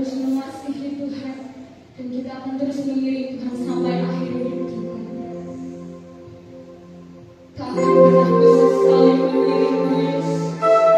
terus mengasihi Tuhan, dan kita akan terus mengiring Tuhan sampai akhir hidup kita. Tak akan pernah bisa saling mengiringmu, Yesus.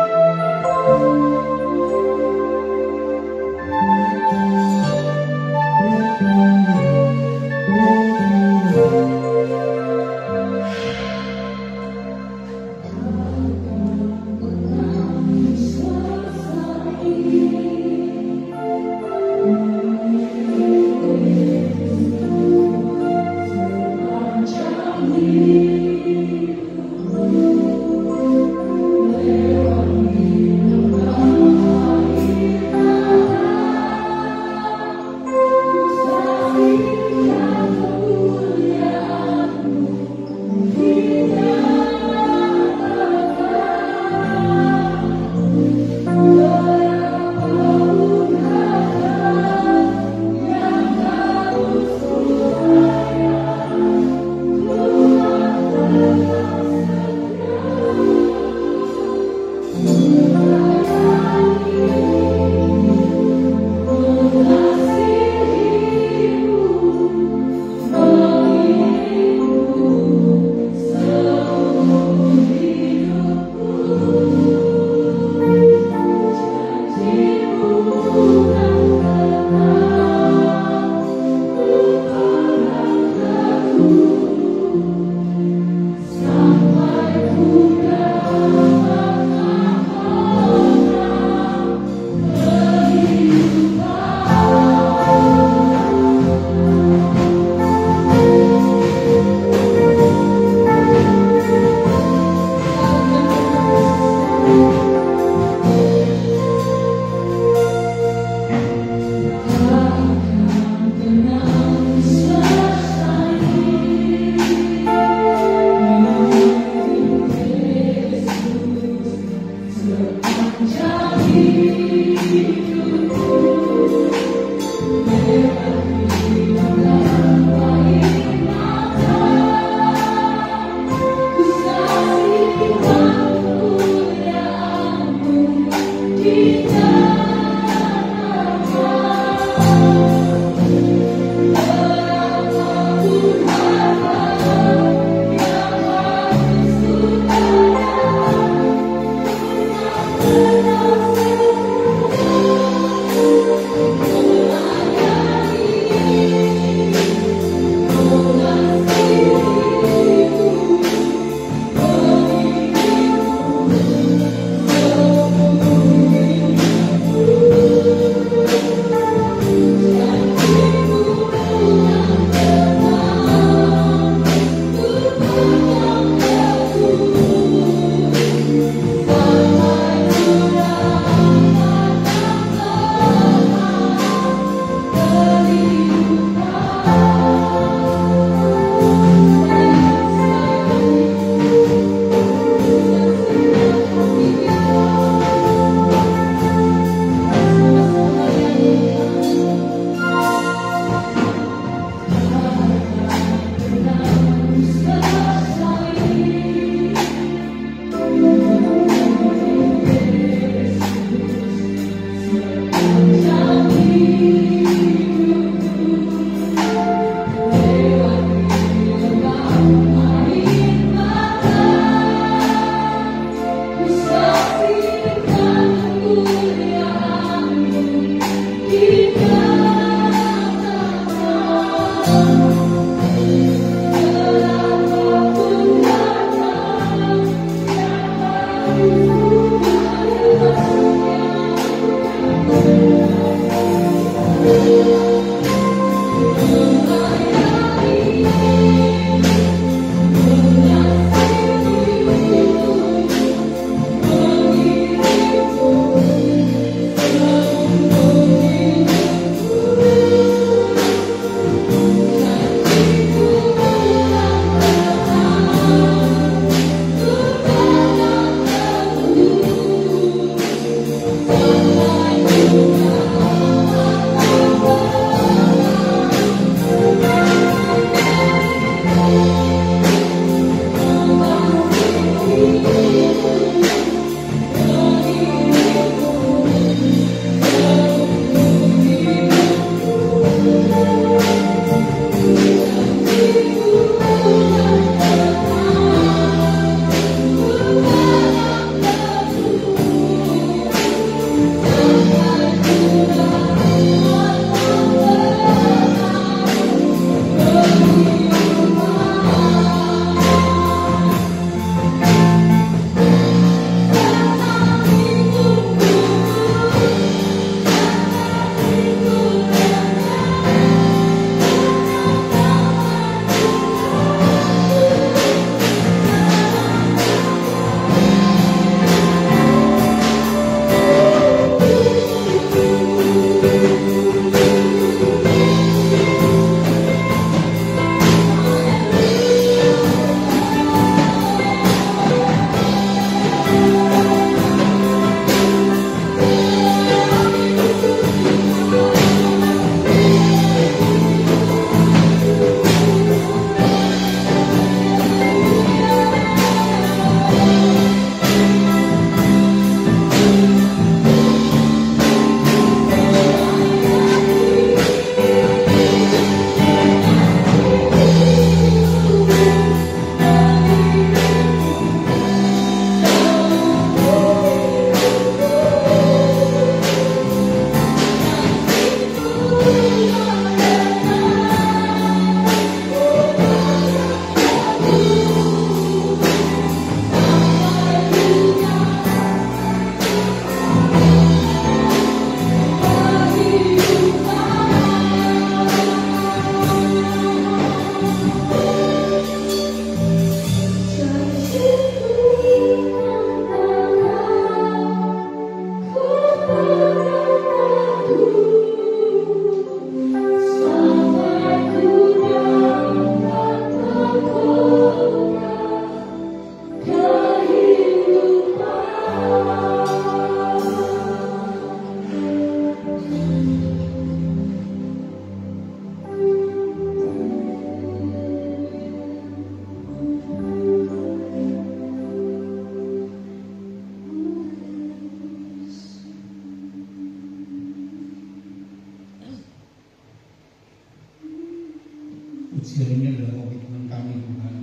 pujian ini adalah komitmen kami Tuhan.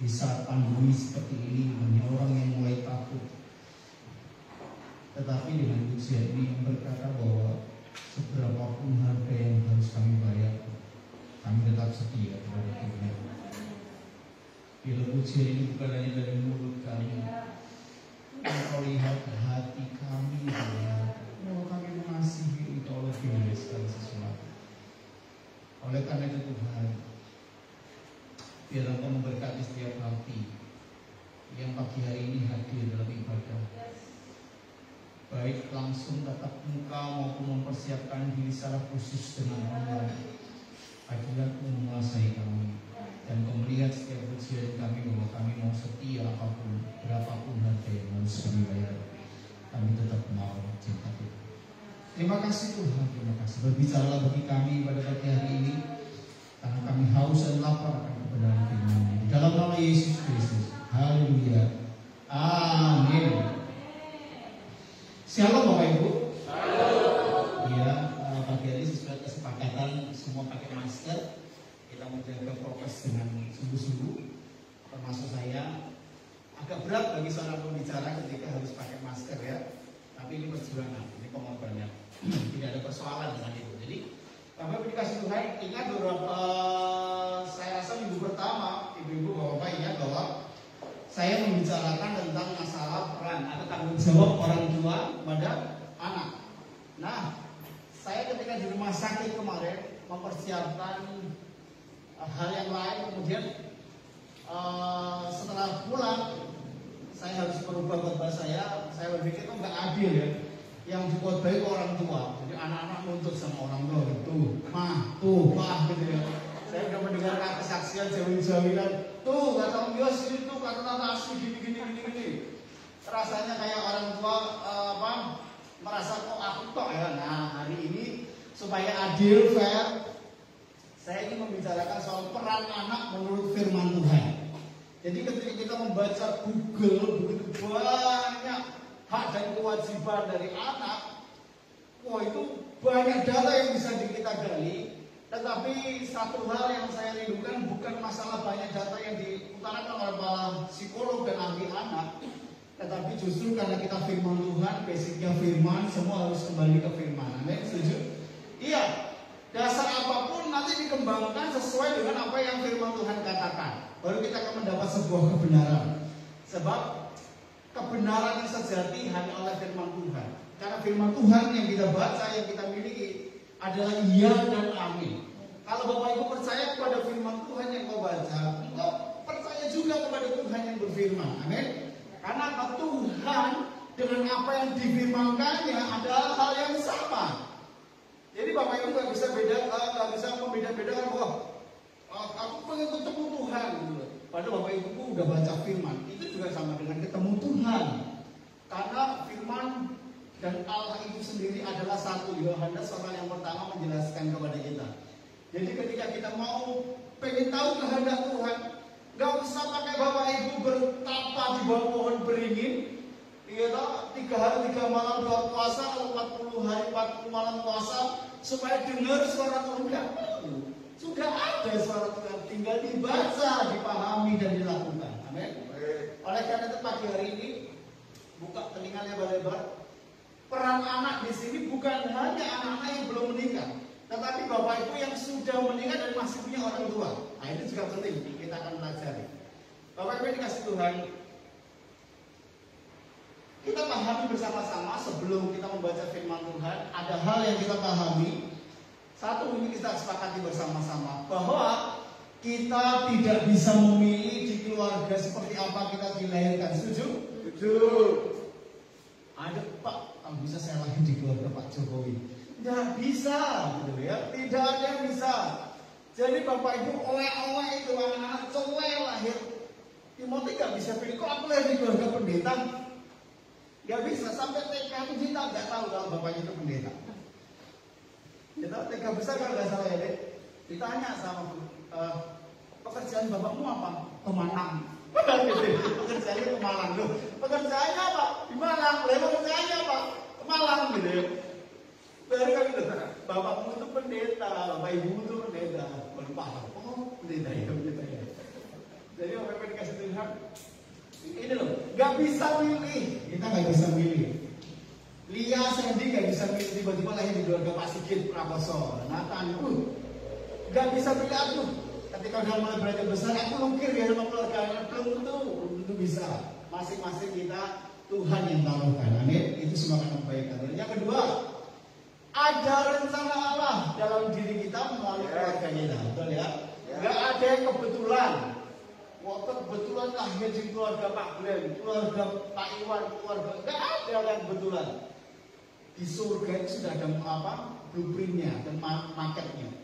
Di saat pandemi seperti ini banyak orang yang mulai takut. Tetapi dengan pujian ini yang berkata bahwa seberapapun harga yang harus kami bayar, kami tetap setia kepada Tuhan. Bila pujian ini bukan hanya dari mulut kami, Engkau lihat hati kami bahwa kami mengasihi Engkau lebih dari segala sesuatu. Oleh karena itu Tuhan, biar Engkau memberkati setiap hati yang pagi hari ini hadir dalam ibadah, baik langsung tatap muka maupun mempersiapkan diri secara khusus dengan online. Agar menguasai kami dan Kau melihat setiap pujian kami bahwa kami mau setia apapun, berapapun harga yang harus kami bayar, kami tetap mau cinta Tuhan. Terima kasih Tuhan, terima kasih. Berbicaralah bagi kami pada pagi hari ini, karena kami haus dan lapar akan kebenaran firman-Mu. Di dalam nama Yesus Kristus. Haleluya. Amin. Shalom Bapak Ibu. Ya, pagi hari sesuai kesepakatan semua pakai masker. Kita menjaga prokes dengan sungguh-sungguh. Termasuk saya. Agak berat bagi seorang pembicara ketika harus pakai masker ya. Tapi ini perjuangan, ini pengorbanan. Tidak ada persoalan dengan itu. Jadi Bapak Ibu dikasih Tuhan, ingat beberapa saya rasa minggu pertama ibu-ibu bapak ingat bahwa saya membicarakan tentang masalah peran atau tanggung jawab orang tua pada anak. Nah, saya ketika di rumah sakit kemarin mempersiapkan hal yang lain, kemudian setelah pulang saya harus merubah khotbah saya berpikir kok nggak adil ya, yang dikhotbahi orang tua. Jadi anak-anak nuntut sama orang tua tuh mah gitu ya. Saya udah mendengar kesaksian jawil-jawilan, tuh kata Om Yos itu kata Tante Asli gini. Rasanya kayak orang tua merasa kok aku tok ya. Nah hari ini supaya adil fair, saya ingin membicarakan soal peran anak menurut firman Tuhan. Jadi ketika kita membaca Google begitu banyak hak dan kewajiban dari anak, wah itu banyak data yang bisa kita gali. Tetapi satu hal yang saya rindukan bukan masalah banyak data yang diutarakan oleh para psikolog dan ahli anak, tetapi justru karena kita firman Tuhan, basicnya firman, semua harus kembali ke firman. Amin, setuju? Iya, dasar apapun nanti dikembangkan sesuai dengan apa yang firman Tuhan katakan. Baru kita akan mendapat sebuah kebenaran. Sebab kebenaran yang sejati hanya oleh firman Tuhan. Karena firman Tuhan yang kita baca, yang kita miliki adalah iya dan amin. Kalau Bapak Ibu percaya kepada firman Tuhan yang kau baca, engkau percaya juga kepada Tuhan yang berfirman. Amin. Karena Tuhan dengan apa yang difirmankannya adalah hal yang sama. Jadi Bapak Ibu nggak bisa membeda-bedakan bahwa aku pengen ketemu Tuhan. Padahal Bapak Ibu udah baca firman, itu juga sama dengan ketemu Tuhan. Karena firman dan Allah itu sendiri adalah satu. Yohanes pasal yang pertama menjelaskan kepada kita. Jadi ketika kita mau pengen tahu kehendak Tuhan, nggak usah pakai Bapak Ibu bertapa di bawah pohon beringin, ya 3 hari 3 malam puasa, 40 hari 40 malam puasa, supaya dengar suara Tuhan. Sudah ada suara Tuhan, tinggal dibaca, dipahami dan dilakukan. Amin. Oleh karena itu pagi hari ini buka telinga lebar-lebar. Peran anak di sini bukan hanya anak-anak yang belum menikah, tetapi Bapak Ibu yang sudah menikah dan masih punya orang tua. Nah ini juga penting, kita akan pelajari. Bapak Ibu dikasih Tuhan, kita pahami bersama-sama sebelum kita membaca firman Tuhan. Ada hal yang kita pahami. Satu, ini kita sepakati bersama-sama bahwa kita tidak bisa memilih di keluarga seperti apa kita dilahirkan. Setuju? Setuju. Ada Pak, kalau bisa saya lahir di keluarga Pak Jokowi. Tidak bisa, gitu ya. Tidak ada yang bisa. Jadi Bapak Ibu oleh-oleh itu anak-anak cowok lahir. Timothy gak bisa pilih. Kok aku lahir di keluarga pendeta? Gak bisa. Sampai TK itu kita nggak tahu kalau bapaknya itu pendeta. Kita TK besar kalau nggak salah ya, Dek. Ditanya sama pekerjaan bapakmu apa? Pemanang. Pekerjaannya ke Malang loh. Pekerjaannya apa? Di Malang. Pekerjaannya apa? Ke Malang gitu. Baru kami bapakmu itu pendeta, bapak ibu itu pendeta. Lupa, oh pendeta ya. Jadi apa yang dikasih Tuhan? Ini loh, nggak bisa milih. Kita nggak bisa milih. Lia Sandy nggak bisa milih, tiba-tiba lahir di keluarga Pak Sigit Prakoso, Nathan, nggak bisa milih aku. Ketika udah mulai beranjak besar, aku lungkir ya sama keluarganya. Belum tentu bisa. Masing-masing kita Tuhan yang taruhkan. Amin. Itu semua akan kebaikan. Yang kedua, ada rencana Allah dalam diri kita melalui keluarga kita. Betul ya? Nggak ada yang kebetulan. Waktu kebetulan lahir di keluarga Pak Glenn, keluarga Pak Iwan, keluarga nggak ada yang kebetulan. Di surga itu sudah ada blueprintnya dan marketnya.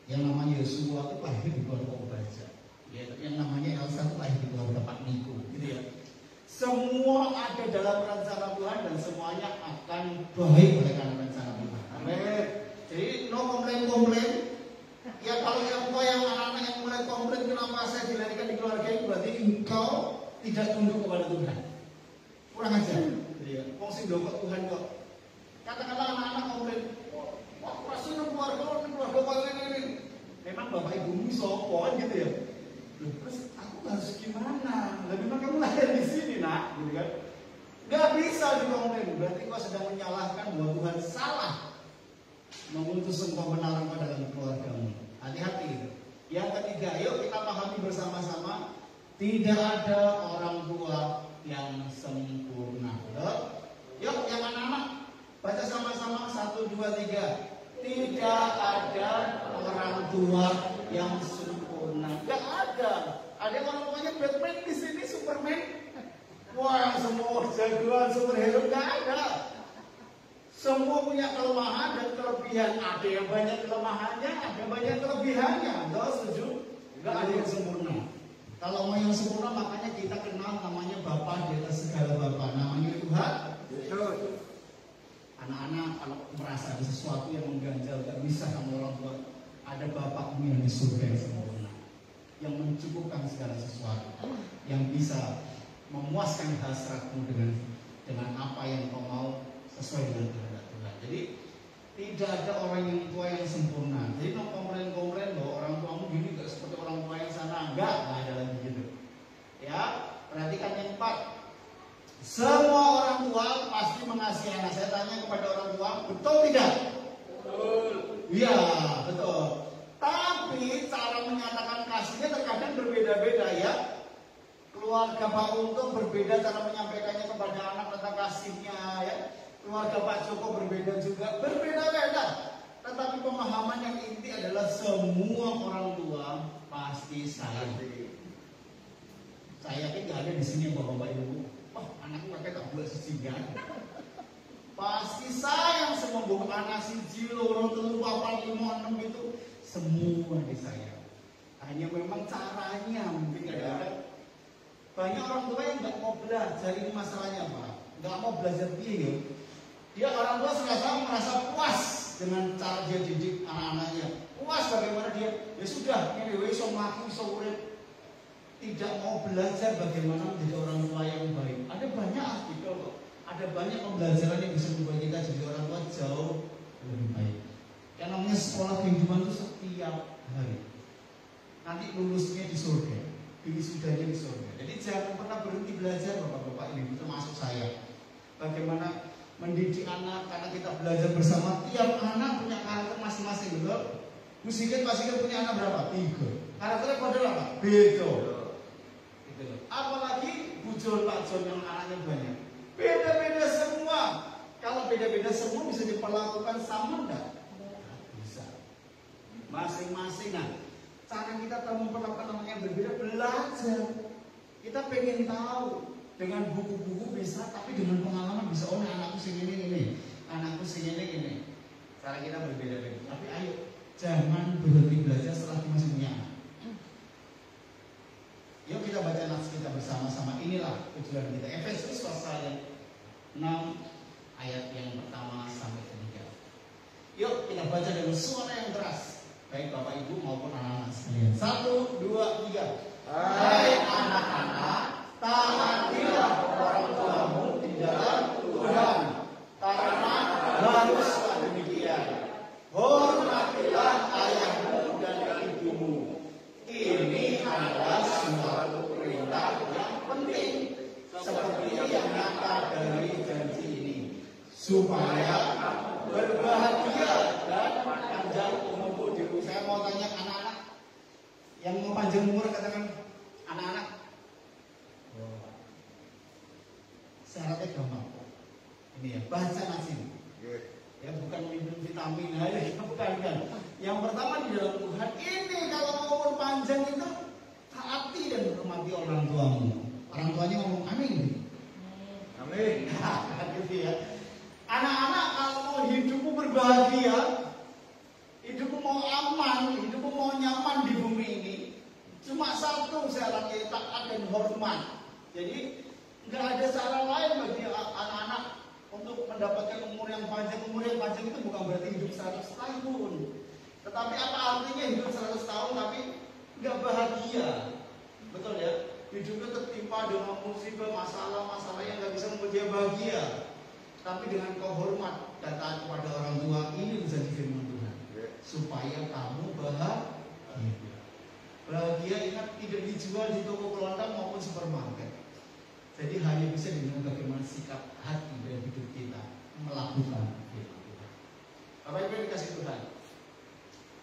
Yang namanya Yosua itu lahir di keluarga Obaja. Yang namanya Elsa itu lahir di keluarga Pak Niko, gitu ya. Semua ada dalam rencana Tuhan dan semuanya akan baik oleh karena rencana Tuhan. Amin. Jadi no komplain. Ya kalau yang anak-anak yang mulai komplain kenapa saya dilahirkan di keluarga ini, berarti engkau tidak tunduk kepada Tuhan. Kurang ajar. Iya. Kok sih kok Tuhan kok. Katakanlah anak-anak komplain, wah rasanya keluarga ini. Memang bapak ibumu sopan gitu ya. Loh, terus aku harus gimana? Memang kamu lahir di sini nak, gitu kan? Gak bisa dikomplain. Berarti kau sedang menyalahkan bahwa Tuhan salah mengutus engkau menaruh dalam keluargamu. Hati-hati. Yang ketiga, yuk kita pahami bersama-sama, tidak ada orang tua yang sempurna. Yuk yang anak-anak baca sama-sama 1, 2, 3. Tidak ada orang tua yang sempurna. Gak ada. Ada orang tuanya Batman di sini, Superman. Wah, semua jagoan superhero gak ada. Semua punya kelemahan dan kelebihan. Ada yang banyak kelemahannya, ada yang banyak kelebihannya. Gak setuju? Gak ada yang sempurna. Kalau mau yang sempurna, makanya kita kenal namanya Bapa di atas segala Bapa. Namanya Tuhan. Anak-anak kalau merasa ada sesuatu yang mengganjal, gak bisa sama orang tua, ada Bapakmu yang di surga yang sempurna, yang mencukupkan segala sesuatu, yang bisa memuaskan hasratmu dengan apa yang kau mau sesuai dengan kehendak Tuhan. Jadi tidak ada orang yang tua yang sempurna. Jadi no komplain bahwa orang tuamu gini gak seperti orang tua yang sana, enggak ada lagi gitu. Ya, perhatikan yang 4. Semua orang tua pasti mengasihi anak. Saya tanya kepada orang tua, betul tidak? Betul. Iya, betul. Tapi cara menyatakan kasihnya terkadang berbeda-beda ya. Keluarga Pak Untung berbeda cara menyampaikannya kepada anak tentang kasihnya ya. Keluarga Pak Joko berbeda juga, berbeda-beda. Tetapi pemahaman yang inti adalah semua orang tua pasti sayang. Saya yakin nggak ada di sini bapak-bapak ibu. Wah, anakku pakai tak buat sesigan. Pasti sayang semua buku anak siji, loro, telu, papat, 5, 6 gitu. Semua disayang. Hanya memang caranya mungkin ada. Banyak orang tua yang nggak mau belajar, ini masalahnya Pak. Nggak mau belajar dia. Dia orang tua merasa puas dengan cara dia didik anak-anaknya. Puas bagaimana dia, ya sudah, ini wis iso mlaku, iso urip. Tidak mau belajar bagaimana menjadi orang tua yang baik. Ada banyak artikel kok. Ada banyak pembelajaran yang bisa membuat kita jadi orang tua jauh lebih baik. Yang namanya sekolah kehidupan itu setiap hari. Nanti lulusnya di surga, wisudanya di surga. Jadi jangan pernah berhenti belajar bapak-bapak ini, termasuk saya. Bagaimana mendidik anak, karena kita belajar bersama. Tiap anak punya karakter masing-masing, betul? Musiknya pasti kan punya anak berapa? 3. Karakternya pada apa? Beda. Apalagi Bu Jon, Pak Jon yang anaknya banyak, beda-beda semua. Kalau beda-beda semua bisa diperlakukan sama enggak? Bisa. Masing-masing. Nah, cara kita memperlakukan namanya berbeda, belajar. Kita pengen tahu dengan buku-buku bisa, tapi dengan pengalaman bisa. Oh, anakku sing ini, anakku sing ini. Cara kita berbeda-beda. Tapi ayo, jangan berhenti belajar setelah kita masih punya anak. Yuk kita baca nats kita bersama-sama. Inilah tujuan kita. Efesus pasal 6 ayat yang pertama sampai 3. Yuk kita baca dengan suara yang keras, baik Bapak Ibu maupun anak-anak sekalian. 1, 2, 3. Hai anak-anak, taatilah orang tuamu di dalam Tuhan, karena haruslah demikian. supaya berbahagia dan panjang umur. Saya mau tanya anak-anak yang mau panjang umur, katakan anak-anak. Syaratnya gampang. Ini ya, baca nasi. Ya bukan minum vitamin aja, bukan kan. Yang pertama di dalam Tuhan ini kalau mau umur panjang itu taati dan hormati orang tuamu. Orang tuanya ngomong amin. Amin. Gitu ya. Anak-anak kalau mau hidupmu berbahagia, hidupmu mau aman, hidupmu mau nyaman di bumi ini, cuma satu syaratnya, taat dan hormat. Jadi nggak ada cara lain bagi anak-anak untuk mendapatkan umur yang panjang. Umur yang panjang itu bukan berarti hidup 100 tahun. Tetapi apa artinya hidup 100 tahun tapi nggak bahagia? Betul ya? Hidupnya tertimpa dengan musibah, masalah-masalah yang nggak bisa membuat dia bahagia. Tapi dengan kau hormat dan taat kepada orang tua, ini bisa firman Tuhan. Supaya kamu bahagia. Bahagia ingat tidak dijual di toko kelontong maupun supermarket. Jadi hanya bisa dengan bagaimana sikap hati dan hidup kita melakukan firman Tuhan. Bapak Ibu dikasih Tuhan.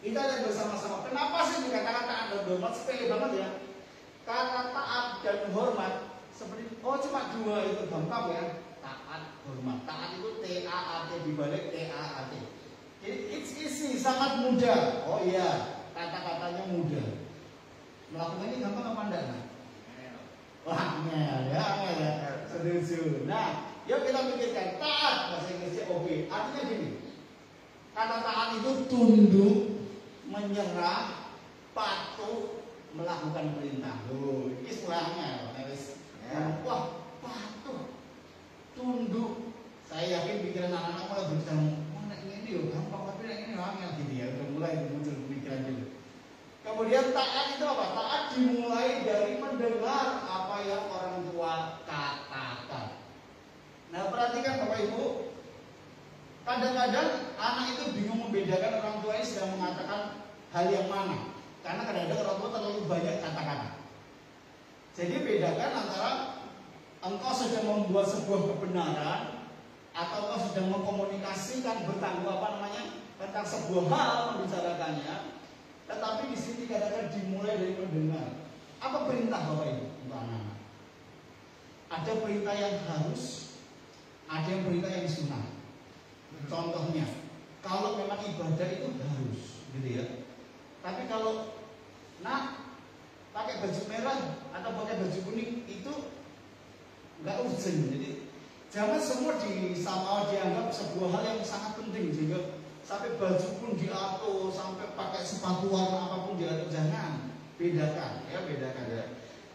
Kita lihat bersama-sama. Kenapa sih dikatakan taat dan hormat? Sepele banget ya. Karena taat dan hormat seperti cuma dua itu gampang ya. Taat, hormat. Taat itu T-A-A-T dibalik T-A-A-T. Jadi it's easy, sangat mudah. Oh iya, kata-katanya mudah. Melakukannya gampang apa enggak? Wah, angel ya. Setuju. Nah, yuk kita pikirkan taat bahasa Inggrisnya OB. Artinya gini. Kata taat itu tunduk, menyerah, patuh, melakukan perintah. Ini istilahnya. Wah, patuh, tunduk. Saya yakin pikiran anak-anak mulai berusaha. Mana ini yuk, gampang tapi ini angel gitu ya. Udah mulai muncul pemikiran dulu. Kemudian taat itu apa? Taat dimulai dari mendengar apa yang orang tua katakan. Nah perhatikan Bapak Ibu, kadang-kadang anak itu bingung membedakan orang tua ini sedang mengatakan hal yang mana. Karena kadang-kadang orang tua terlalu banyak kata-kata. Jadi bedakan antara engkau sedang membuat sebuah kebenaran atau engkau sedang mengkomunikasikan bertanggung tentang sebuah hal membicarakannya. Tetapi di sini dikatakan dimulai dari mendengar. Apa perintah Bapak Ibu untuk anak-anak? Ada perintah yang harus, ada yang perintah yang sunnah. Contohnya, kalau memang ibadah itu harus, gitu ya. Tapi kalau pakai baju merah atau pakai baju kuning itu nggak urgent. Jadi jangan semua dianggap sebuah hal yang sangat penting sehingga sampai baju pun diatur, sampai pakai sepatu warna apapun diatur, jangan. Bedakan ya.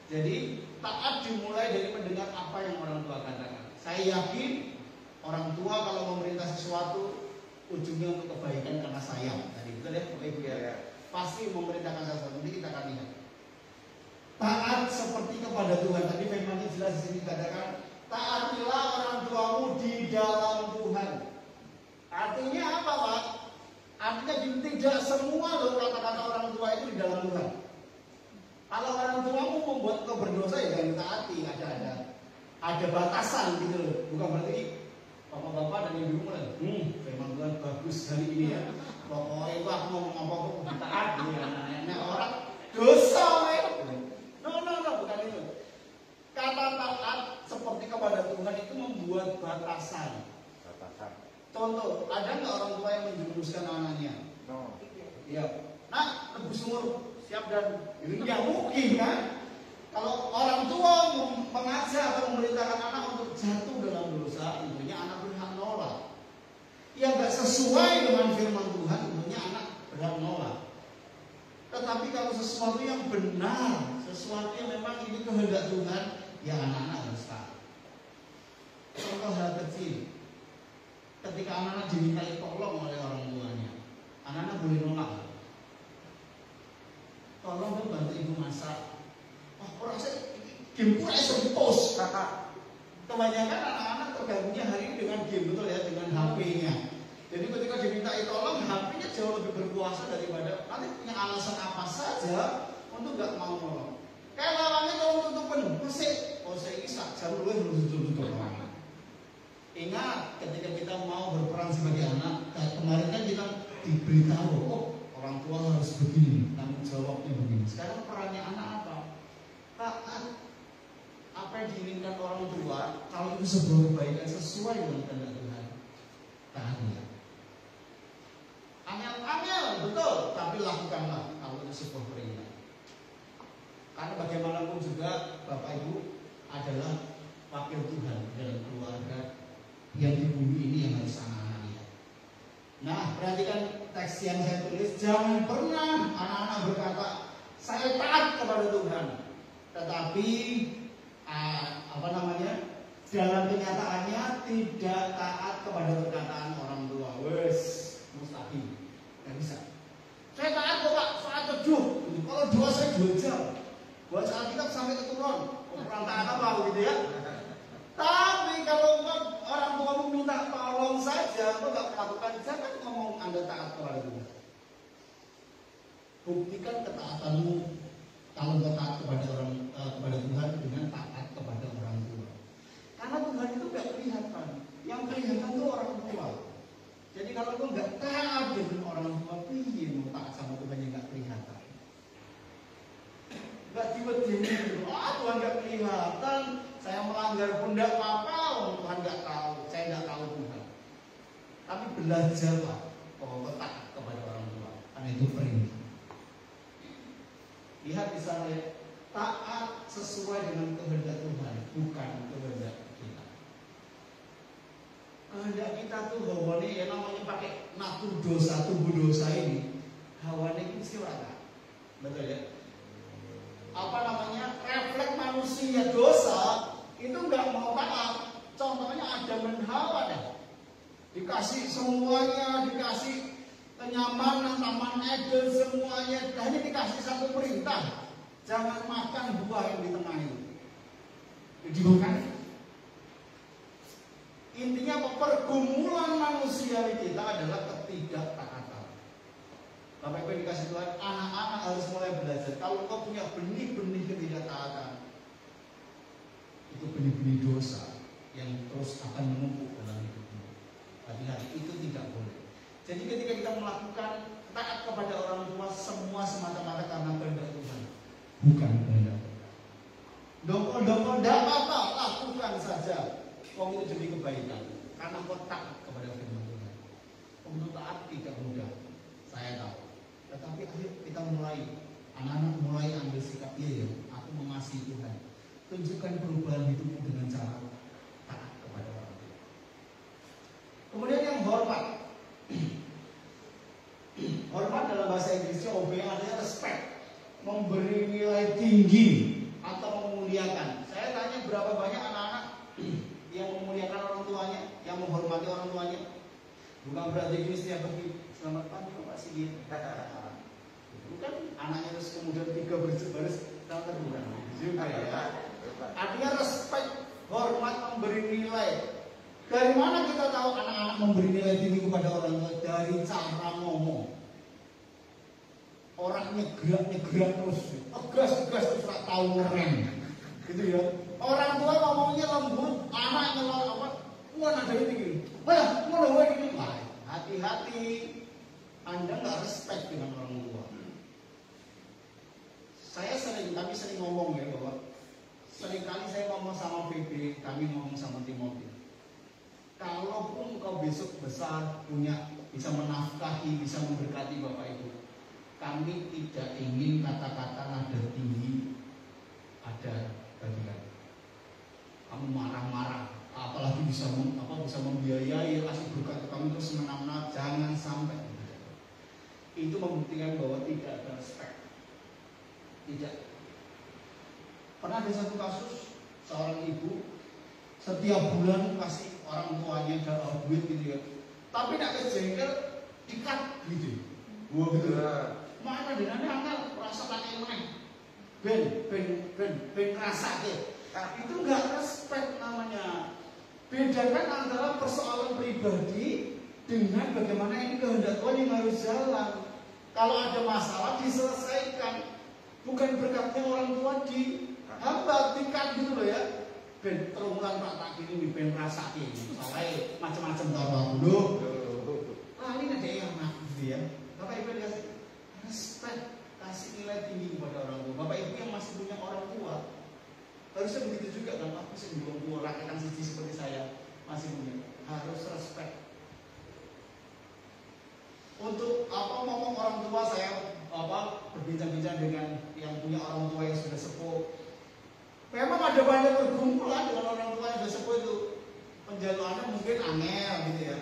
Jadi taat dimulai dari mendengar apa yang orang tua katakan. Saya yakin orang tua kalau memerintah sesuatu ujungnya untuk kebaikan karena sayang. Tadi betul ya Bapak Ibu ya. Pasti memerintahkan sesuatu. Nanti kita akan lihat. Taat seperti kepada Tuhan. Tadi firman jelas di sini dikatakan, taatilah orang tuamu di dalam Tuhan. Artinya apa Pak? Artinya tidak semua loh kata-kata orang tua itu di dalam Tuhan. Kalau orang tuamu membuat kau berdosa ya jangan taati, ada batasan gitu loh. Bukan berarti bapak-bapak dan ibu mulai, firman Tuhan bagus hari ini ya. Pokoknya itu aku ngomong apa-apa taat ya. Nah orang dosa No, bukan itu. Kata taat seperti kepada Tuhan itu membuat batasan. Contoh, ada nggak orang tua yang menjerumuskan anaknya? No. Iya. Nah, lebih sumur siap dan ya mungkin kan? Kalau orang tua mengajak atau memerintahkan anak untuk jatuh dalam dosa, tentunya anak berhak nolak. Yang nggak sesuai dengan firman Tuhan, tentunya anak berhak nolak. Tetapi kalau sesuatu yang benar, sesuatu yang memang ini kehendak Tuhan, ya anak-anak harus taat. Contoh hal kecil. Ketika anak-anak dimintai tolong oleh orang tuanya, anak-anak boleh nolak. Tolong dong bantu ibu masak. Orang saya game pun post. Kebanyakan anak-anak tergabungnya hari ini dengan game, betul ya, dengan HP-nya. Jadi ketika dimintai tolong, HP-nya jauh lebih berkuasa daripada nanti punya alasan apa saja untuk nggak mau nolong. Kayak lawannya kalau tutupin, saya ini sak jam dulu belum tutup. Ingat ketika kita mau berperan sebagai anak, kemarin kan kita diberitahu, oh orang tua harus begini, tanggung jawabnya begini. Sekarang perannya anak apa? Taat apa yang diinginkan orang tua, kalau itu sebuah kebaikan sesuai dengan kehendak Tuhan, taatnya. Angel, betul, tapi lakukanlah kalau itu sebuah perintah. Karena bagaimanapun juga Bapak Ibu adalah wakil Tuhan dalam keluarga yang di bumi ini yang harus anak-anak lihat. Nah, perhatikan teks yang saya tulis, jangan pernah anak-anak berkata saya taat kepada Tuhan, tetapi dalam kenyataannya tidak taat kepada perkataan orang tua. Wes, mustahil, nggak bisa. Saya taat kok Pak, saat teduh. Kalau doa saya 2 jam, baca Alkitab sampai keturun. Kurang taat apa gitu ya? Tapi kalau orang tuamu minta tolong saja, kok nggak melakukan, jangan ngomong Anda taat kepada Tuhan. Buktikan ketaatanmu kalau nggak taat kepada Tuhan dengan taat kepada orang tua. Karena Tuhan itu nggak kelihatan, yang kelihatan itu orang tua. Jadi kalau kau nggak taat dengan orang tua, piye mau taat sama Tuhan yang nggak kelihatan? Nggak tiba-tiba gitu, Tuhan nggak kelihatan, saya melanggar pun nggak apa-apa, Tuhan nggak tahu, saya nggak tahu Tuhan. Tapi belajarlah bahwa taat kepada orang tua, karena itu perintah. Lihat di sana ya, taat sesuai dengan kehendak Tuhan, bukan kehendak kita. Kehendak kita tuh hawane ya namanya pakai natur dosa, tubuh dosa ini. Hawane itu silakan. Betul ya? Apa namanya? Refleks manusia dosa itu nggak mau taat. Contohnya Adam dan Hawa deh. Dikasih semuanya, dikasih kenyamanan, taman Eden semuanya, hanya dikasih satu perintah, jangan makan buah yang di tengah itu. Dimakan. Intinya pergumulan manusia kita adalah ketidaktaatan. Bapak Ibu dikasih Tuhan, anak-anak harus mulai belajar. Kalau kau punya benih-benih ketidaktaatan, itu benih-benih dosa yang terus akan menumpuk dalam hidupmu. Hati-hati, itu tidak boleh. Jadi ketika kita melakukan taat kepada orang tua, semua semata-mata karena kehendak Tuhan, bukan kehendak kita. Dongkol-dongkol tidak apa-apa, lakukan saja. Kau itu demi kebaikan, karena kau taat kepada firman Tuhan. Untuk taat tidak mudah, saya tahu. Tetapi ayo kita mulai, anak-anak mulai ambil sikap, iya ya, aku mengasihi Tuhan. Tunjukkan perubahan hidupmu dengan cara taat kepada orang tua. Kemudian yang hormat. Hormat dalam bahasa Inggrisnya obey, artinya respect, memberi nilai tinggi atau memuliakan. Saya tanya berapa banyak anak-anak yang memuliakan orang tuanya, yang menghormati orang tuanya. Bukan berarti gini setiap pagi, selamat pagi Pak Sigit. Bukan anaknya terus kemudian 3 baris selamat bukan juga ya. Artinya respect, hormat, memberi nilai. Dari mana kita tahu anak-anak memberi nilai tinggi kepada orang tua? Dari cara ngomong. Orangnya gerak terus, tegas terus tak tahu ngerem, gitu ya. Orang tua ngomongnya lembut, anaknya apa? Mana ada ini? Mana ini? Hati-hati, Anda nggak respect dengan orang tua. Saya sering ngomong ya bahwa seringkali saya ngomong sama PB, kami ngomong sama Timothy. Kalaupun kau besok besar, bisa menafkahi, bisa memberkati Bapak Ibu, kami tidak ingin kata-kata nada tinggi ada bagi kami. Kamu marah-marah, apalagi bisa membiayai, kasih berkat ke kami terus menang-menang, jangan sampai. Itu membuktikan bahwa tidak ada respect. Tidak. Pernah ada satu kasus, seorang ibu setiap bulan kasih orang tuanya duit gitu ya, tapi tidak kejengkel, dikat gitu. Wah gitu. Mana dengan angkat rasa pakai ben rasa gitu. Itu nggak respect namanya. Bedakan antara persoalan pribadi dengan bagaimana ini kehendak Tuhan yang harus jalan. Kalau ada masalah diselesaikan, bukan berkatnya orang tua dihambat, dikat gitu loh ya. ben terungulan Pak tak kiri ben rasake. Soale macam-macam toro dulu. Lali nek dhek anak gitu ya. Bapak Ibu dikasih respect, kasih nilai tinggi kepada orang tua. Bapak Ibu yang masih punya orang tua harusnya begitu juga kan, aku sih belum tua rakyat siji seperti saya masih punya, harus respect. Untuk apa ngomong orang tua, saya berbincang-bincang dengan yang punya orang tua yang sudah sepuh. Memang ada banyak pergumulan dengan orang tua yang sudah sepuh itu, penjaluannya mungkin angel gitu ya.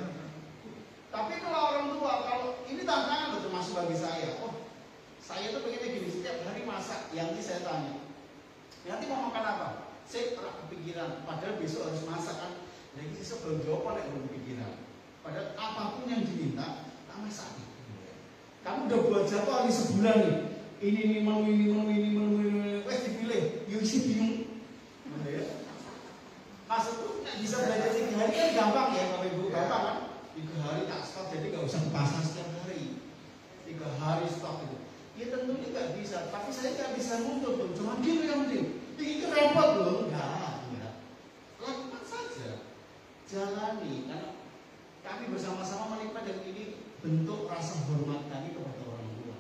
Tapi kalau orang tua, kalau ini tantangan termasuk bagi saya. Oh, saya tuh pengennya gini, setiap hari masak. Yanti saya tanya, Yanti mau makan apa? Saya pernah kepikiran, padahal besok harus masak kan. Jadi saya belum jawab, belum kepikiran. Padahal apapun yang diminta, tak masak. Kamu udah buat jadwal di sebulan nih. Ini menu, wes dipilih. Yuk sih bingung. Maksudku nggak bisa belajar 3 hari kan gampang ya, Bapak Ibu, gampang kan? 3 hari tak stok, jadi nggak usah ke pasar setiap hari. 3 hari stok itu. Ya tentunya nggak bisa, tapi saya nggak bisa nuntut tuh. Cuma gini yang penting. Ini repot loh, enggak. Lakukan saja, jalani. Karena kami bersama-sama menikmati dan ini bentuk rasa hormat kami kepada orang tua.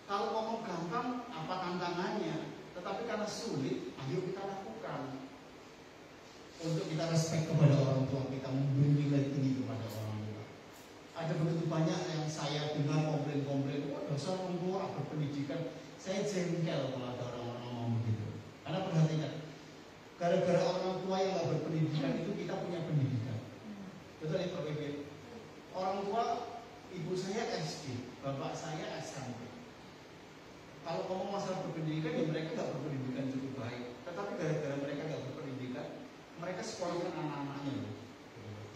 Kalau ngomong gampang, apa tantangannya? Tetapi karena sulit, ayo kita lakukan. Untuk kita respect kepada orang tua, kita memberi nilai tinggi kepada orang tua. Ada begitu banyak yang saya dengar komplain-komplain, oh dasar orang tua berpendidikan. Saya jengkel kalau ada orang-orang ngomong begitu. Karena perhatikan, gara-gara orang tua yang nggak berpendidikan itu kita punya pendidikan. Betul ya Pak Bebe? Orang tua, ibu saya SD, bapak saya SMP. Kalau ngomong masalah berpendidikan, ya mereka nggak berpendidikan cukup baik. Tetapi gara-gara mereka nggak berpendidikan, mereka sekolahkan anak-anaknya loh.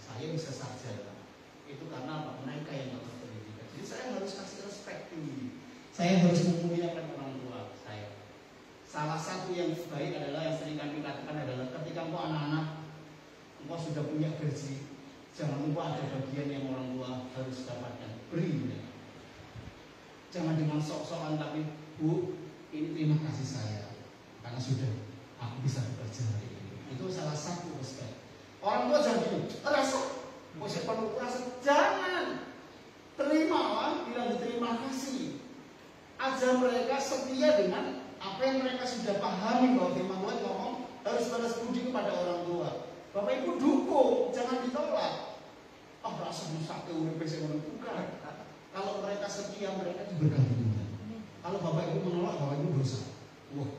Saya bisa sarjana. Itu karena apa? Mereka yang nggak berpendidikan. Jadi saya harus kasih respect tinggi. Saya harus memuliakan orang tua saya. Salah satu yang baik adalah yang sering kami katakan adalah ketika engkau anak-anak, engkau sudah punya gaji, jangan lupa ada bagian yang orang tua harus dapatkan. Beri ya. Jangan dengan sok-sokan tapi Bu, ini terima kasih saya karena sudah aku bisa bekerja hari ini. Itu salah satu respect. Orang tua jangan gini, rasa, mau saya perlu rasa, jangan. Terimalah, bilang terima kasih. Ajar mereka setia dengan apa yang mereka sudah pahami bahwa firman Tuhan ngomong harus balas budi kepada orang tua. Bapak Ibu dukung, jangan ditolak. Oh rasa musak ke urip sing ngono bukan. Kalau mereka setia, mereka diberkati Tuhan. Kalau Bapak Ibu menolak, Bapak Ibu dosa. Wah,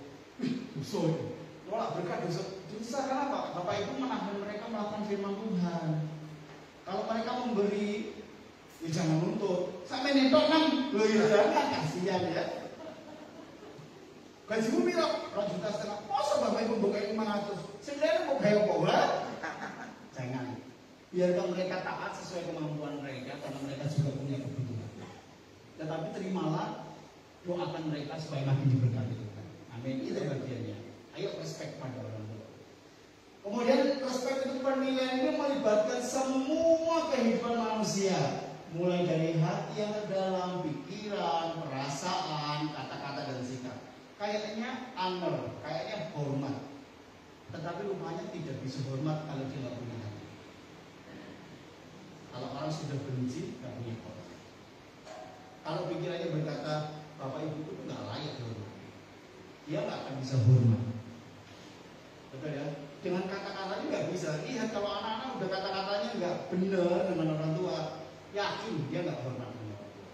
dosa itu. Nolak berkat dosa. Dosa kenapa? Bapak Ibu menahan mereka melakukan firman Tuhan. Kalau mereka memberi, ya jangan nuntut. Sampai netok kan, loh ya jangan, kasihan ya. Gajimu piro? 2,5 juta. Masa Bapak Ibu bukain 500? Sebenarnya mau kayak apa? Jangan. Biarkan mereka taat sesuai kemampuan mereka, karena mereka juga punya kebutuhan. Tetapi terimalah, doakan mereka supaya makin diberkati Tuhan. Amin. Itu bagiannya. Ayo respect pada orang tua. Kemudian respect itu penilaian ini melibatkan semua kehidupan manusia, mulai dari hati yang terdalam, pikiran, perasaan, kata-kata dan sikap. Kayaknya honor, kayaknya hormat. Tetapi rupanya tidak bisa hormat kalau dia nggak punya hati. Kalau orang sudah benci, nggak punya hormat. Kalau pikirannya berkata, Bapak Ibu itu nggak layak dihormati, dia nggak akan bisa hormat. Betul ya? Dengan kata-katanya nggak bisa. Lihat kalau anak-anak udah kata-katanya nggak benar dengan orang tua, yakin dia nggak hormat dengan orang tua.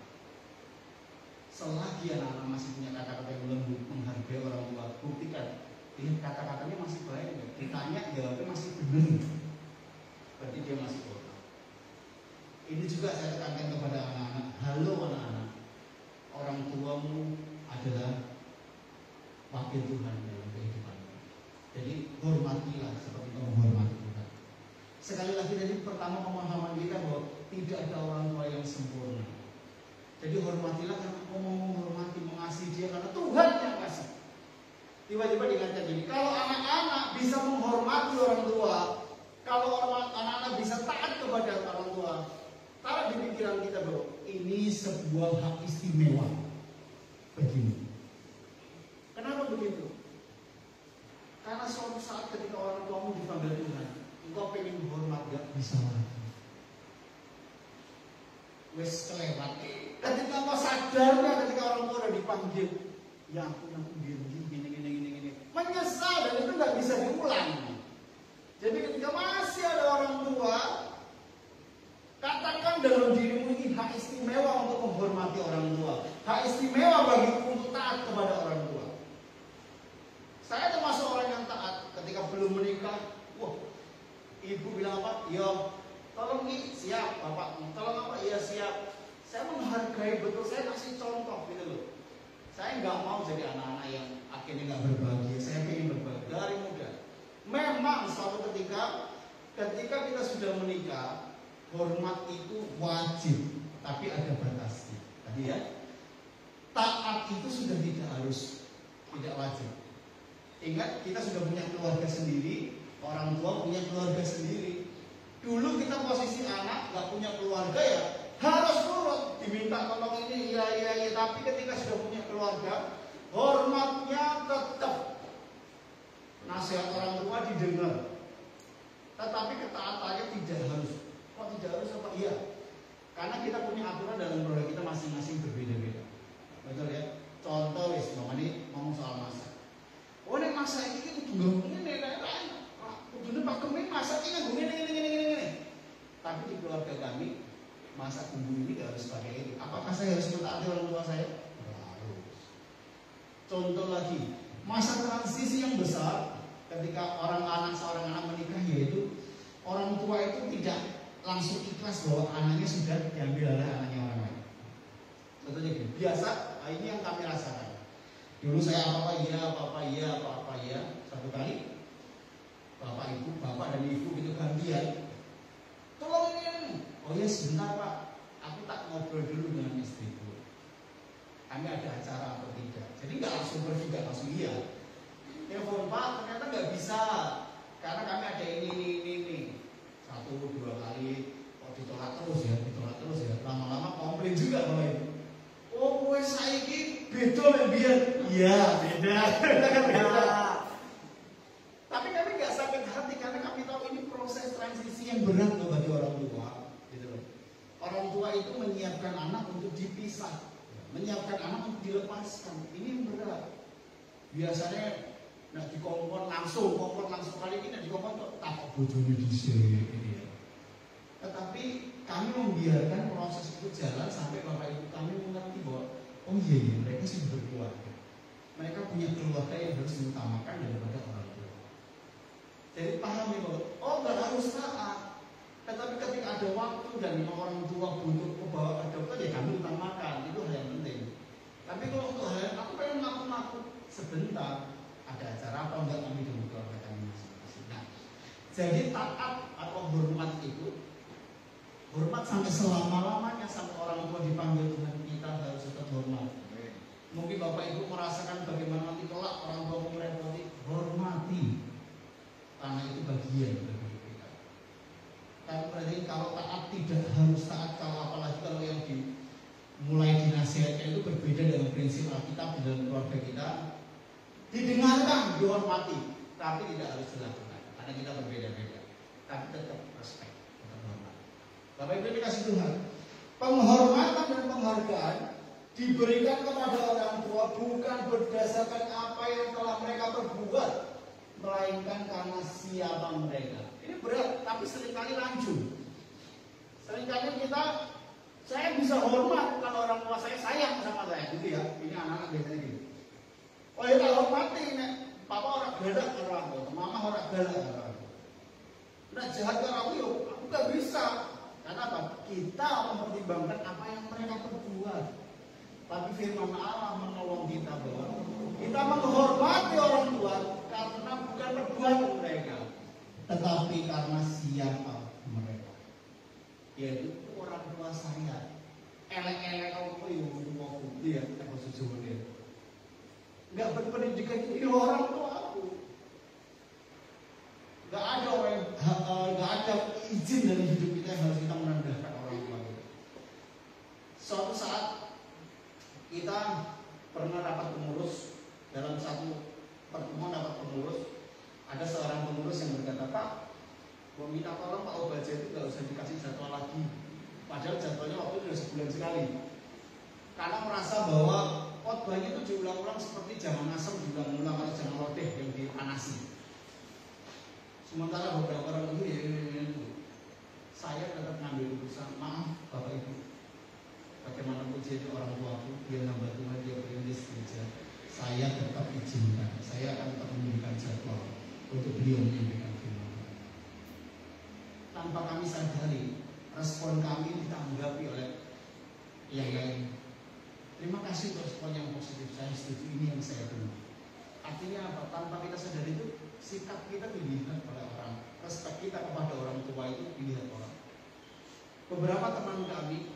Selagi anak-anak masih punya kata-kata yang lembut, menghargai orang tua, buktikan. Lihat kata-katanya masih baik, ditanya jawabnya masih benar, berarti dia masih hormat. Ini juga saya tekankan kepada anak-anak. Halo anak-anak, orang tuamu adalah wakil Tuhan dalam kehidupanmu. Jadi hormatilah seperti kamu hormati Tuhan. Sekali lagi tadi pertama pemahaman kita bahwa tidak ada orang tua yang sempurna. Jadi hormatilah karena kamu mau menghormati, mengasihi dia karena Tuhan yang kasih. Tiba-tiba diingatkan gini, kalau anak-anak bisa menghormati orang tua, kalau anak-anak bisa taat kepada orang tua, taruh di pikiran kita bahwa ini sebuah hak istimewa begini. Kenapa begitu? Karena suatu saat ketika bisa lagi. Wes kelewat. Ketika kau sadar, ketika orang tua udah dipanggil, ya aku gini. Menyesal dan itu nggak bisa diulang. Jadi ketika masih ada orang tua, katakan dalam dirimu ini hak istimewa untuk menghormati orang tua, hak istimewa bagiku untuk taat kepada orang tua. Saya termasuk orang yang taat ketika belum menikah. Wah, ibu bilang apa? Ya, tolong nih, siap bapak. Tolong apa? Ya siap. Saya menghargai betul, saya kasih contoh gitu loh. Saya nggak mau jadi anak-anak yang akhirnya nggak berbahagia. Saya ingin berbahagia dari muda. Memang suatu ketika kita sudah menikah, hormat itu wajib, tapi ada batasnya. Tadi ya, taat itu sudah tidak wajib. Ingat, kita sudah punya keluarga sendiri, orang tua punya keluarga sendiri. Dulu kita posisi anak, nggak punya keluarga ya, harus nurut, diminta tolong ini, iya. Tapi ketika sudah punya keluarga, hormatnya tetap. Nasihat orang tua didengar, tetapi ketaatannya tidak harus. Kok tidak harus apa? Iya, karena kita punya aturan dalam keluarga kita masing-masing berbeda-beda. Betul ya? Contoh wis, ini ngomong soal masak. Oh, nek masak iki kudu ngene kudu pakai masak iki ngene. Tapi di keluarga kami masak bumbu ini gak harus pakai ini. Apakah saya harus mentaati orang tua saya? Harus. Contoh lagi, masa transisi yang besar ketika seorang anak menikah, yaitu orang tua itu tidak langsung ikhlas bahwa anaknya sudah diambil oleh anaknya orang lain. Contohnya gini, biasa ini yang kami rasakan. Dulu saya apa-apa iya. Satu kali bapak dan ibu itu gantian. Tolong ini. Oh ya sebentar pak, aku tak ngobrol dulu dengan istriku. Kami ada acara atau tidak. Jadi nggak langsung pergi, nggak langsung iya. Telepon pak, ternyata nggak bisa karena kami ada ini. 1-2 kali, kok ditolak terus ya. Lama-lama komplain juga kalau itu. Oh, gue saiki beda biar. Iya, beda. Tapi kami nggak sakit hati karena kami tahu ini proses transisi yang berat loh bagi orang tua. Gitu loh. Orang tua itu menyiapkan anak untuk dipisah, menyiapkan anak untuk dilepaskan. Ini yang berat. Biasanya nak dikompon langsung kali ini nak dikompon kok tak bojone dhisik ini ya. Tetapi kami membiarkan proses itu jalan sampai bapak ibu kami mengerti bahwa oh iya mereka sudah berkeluarga. Mereka punya keluarga yang harus diutamakan daripada orang tua. Jadi pahami bahwa oh nggak harus taat. Tetapi ketika ada waktu dan orang tua butuh bahwa ada dokter ya kami utamakan, itu hal yang penting. Tapi kalau untuk hal yang aku pengen ngaku sebentar, ada acara apa enggak kami dengan keluarga kami masing-masing. Nah, jadi taat atau hormat itu, hormat sampai selama-lamanya sampai orang tua dipanggil Tuhan, kita harus tetap hormat. Mungkin bapak ibu merasakan bagaimana nanti kelak orang tua merepoti, hormati, karena itu bagian dari kita. Tapi berarti kalau taat tidak harus taat, kalau apalagi kalau yang mulai dinasihatkan itu berbeda dengan prinsip Alkitab di dalam keluarga kita. Didengarkan, dihormati, tapi tidak harus dilakukan karena kita berbeda-beda. Tapi tetap respect, tetap hormat. Bapak Ibu dikasih Tuhan, penghormatan dan penghargaan diberikan kepada orang tua bukan berdasarkan apa yang telah mereka perbuat, melainkan karena siapa mereka. Ini berat, tapi seringkali lanjut. Seringkali saya bisa hormat kalau orang tua saya sayang sama saya, gitu ya. Ini anak-anak biasanya gitu. Oh ya kalau hormati nih, papa orang galak karo aku, mama orang galak karo aku. Nah jahat karo aku yuk, aku gak bisa. Karena apa? Kita mempertimbangkan apa yang mereka perbuat. Tapi firman Allah menolong kita bahwa kita menghormati orang tua karena bukan perbuatan mereka, tetapi karena siapa mereka. Yaitu orang tua saya. Elek-elek aku yang mau putih ya, aku susu dia. Nggak berpendidikan itu orang tua aku. Nggak ada izin dari hidup kita yang harus kita merendahkan orang tua kita. Suatu saat kita pernah dapat pengurus, dalam satu pertemuan dapat pengurus, ada seorang pengurus yang berkata, Pak, Gua minta tolong Pak Obaja itu nggak usah dikasih jadwal lagi. Padahal jadwalnya waktu itu udah sebulan sekali. Karena merasa bahwa khotbahnya itu diulang-ulang seperti jangan asam diulang-ulang atau jangan lodeh yang dipanasi. Sementara beberapa orang itu saya tetap ngambil keputusan, maaf Bapak Ibu, bagaimanapun dia itu orang tuaku, dia hamba Tuhan, dia perintis gereja, saya tetap izinkan, saya akan tetap memberikan jadwal untuk beliau menyampaikan firman. Tanpa kami sadari, respon kami ditanggapi oleh yang lain. Terima kasih untuk respon yang positif, saya setuju, ini yang saya terima. Artinya apa? Tanpa kita sadari itu, sikap kita dilihat oleh orang, respek kita kepada orang tua itu dilihat orang. Beberapa teman kami,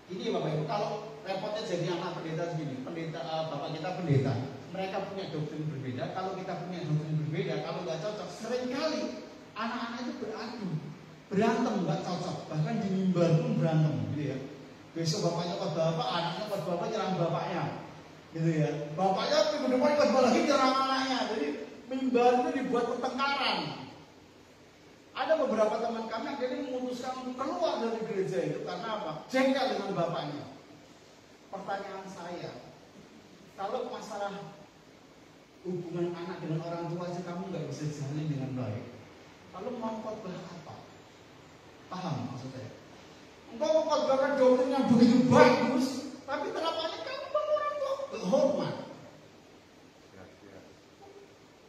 ini Bapak Ibu, kalau repotnya jadi anak pendeta segini, bapak kita pendeta, mereka punya doktrin berbeda, kalau kita punya doktrin berbeda, kalau nggak cocok, seringkali anak-anak itu beradu, berantem nggak cocok, bahkan di mimbar pun berantem, gitu ya. Besok bapaknya ikut bapak, anaknya ikut bapak, nyerang bapaknya, gitu ya. Bapaknya minggu depan ikut bapak lagi nyerang anaknya, jadi mimbar itu dibuat pertengkaran. Ada beberapa teman kami akhirnya memutuskan untuk keluar dari gereja itu karena apa? Jengkel dengan bapaknya. Pertanyaan saya, kalau masalah hubungan anak dengan orang tua aja kamu nggak bisa jalin dengan baik, lalu mau khotbah apa? Paham maksud saya? Engkau mau khotbahkan doktrin yang begitu bagus, tapi terapannya kamu orang tua hormat.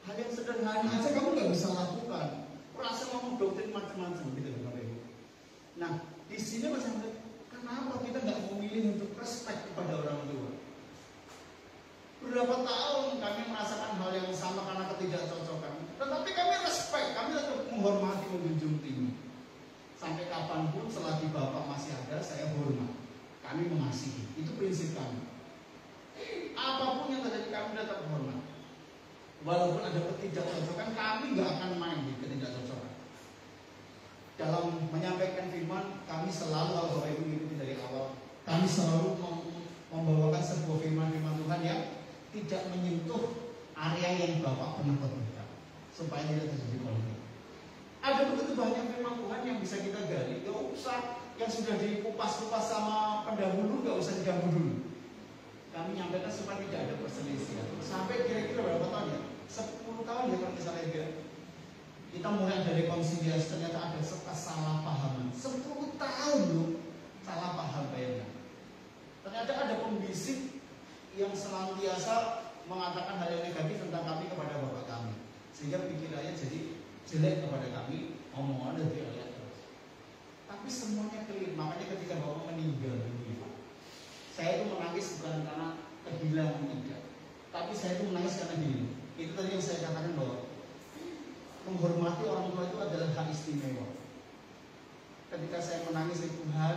Hal yang sederhana aja kamu nggak bisa lakukan. Rasa ngomong doktrin macam-macam gitu Bapak Ibu. Nah, di sini Mas Andre, kenapa kita nggak memilih untuk respect kepada orang tua? Berapa tahun kami merasakan hal yang sama karena ketidakcocokan, tetapi kami respect, kami tetap menghormati, menjunjung tinggi. Sampai kapanpun selagi Bapak masih ada, saya hormat. Kami mengasihi, itu prinsip kami. Apapun yang terjadi kami tetap hormat. Walaupun ada ketidakcocokan, kami nggak akan main di ketidakcocokan. Dalam menyampaikan firman, kami selalu, kalau Bapak Ibu ikuti dari awal, kami selalu membawakan sebuah firman-firman Tuhan yang tidak menyentuh area yang Bapak pernah khotbahkan, supaya tidak terjadi konflik. Ada begitu banyak firman Tuhan yang bisa kita gali, nggak usah yang sudah dikupas-kupas sama pendahulu, nggak usah diganggu dulu. Kami nyampaikan supaya tidak ada perselisihan. Sampai kira-kira berapa tahun ya? 10 tahun ya kalau misalnya kita mulai dari rekonsiliasi, ternyata ada kesalahpahaman. 10 tahun loh salah paham, bayangkan. Ternyata ada pembisik yang senantiasa mengatakan hal yang negatif tentang kami kepada bapak kami, sehingga pikirannya jadi jelek kepada kami, omongan dari ayat terus. Tapi semuanya clear. Makanya ketika bapak meninggal dunia, saya itu menangis bukan karena kehilangan tidak, tapi saya itu menangis karena gini. Itu tadi yang saya katakan bahwa menghormati orang tua itu adalah hak istimewa. Ketika saya menangis di Tuhan,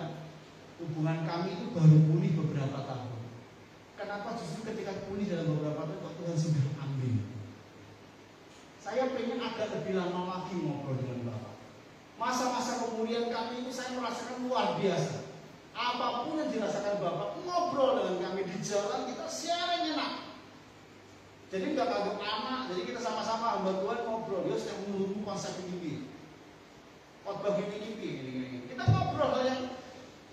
hubungan kami itu baru pulih beberapa tahun. Kenapa justru ketika pulih dalam beberapa tahun kok Tuhan sudah ambil? Saya pengen agak lebih lama lagi ngobrol dengan Bapak. Masa-masa pemulihan kami ini saya merasakan luar biasa. Apapun yang dirasakan Bapak, ngobrol dengan kami di jalan, kita sharing enak. Jadi nggak kagak anak, jadi kita sama-sama hamba Tuhan ngobrol. Dia sudah menurunkan konsep ini, khotbah ini. Kita ngobrol hal yang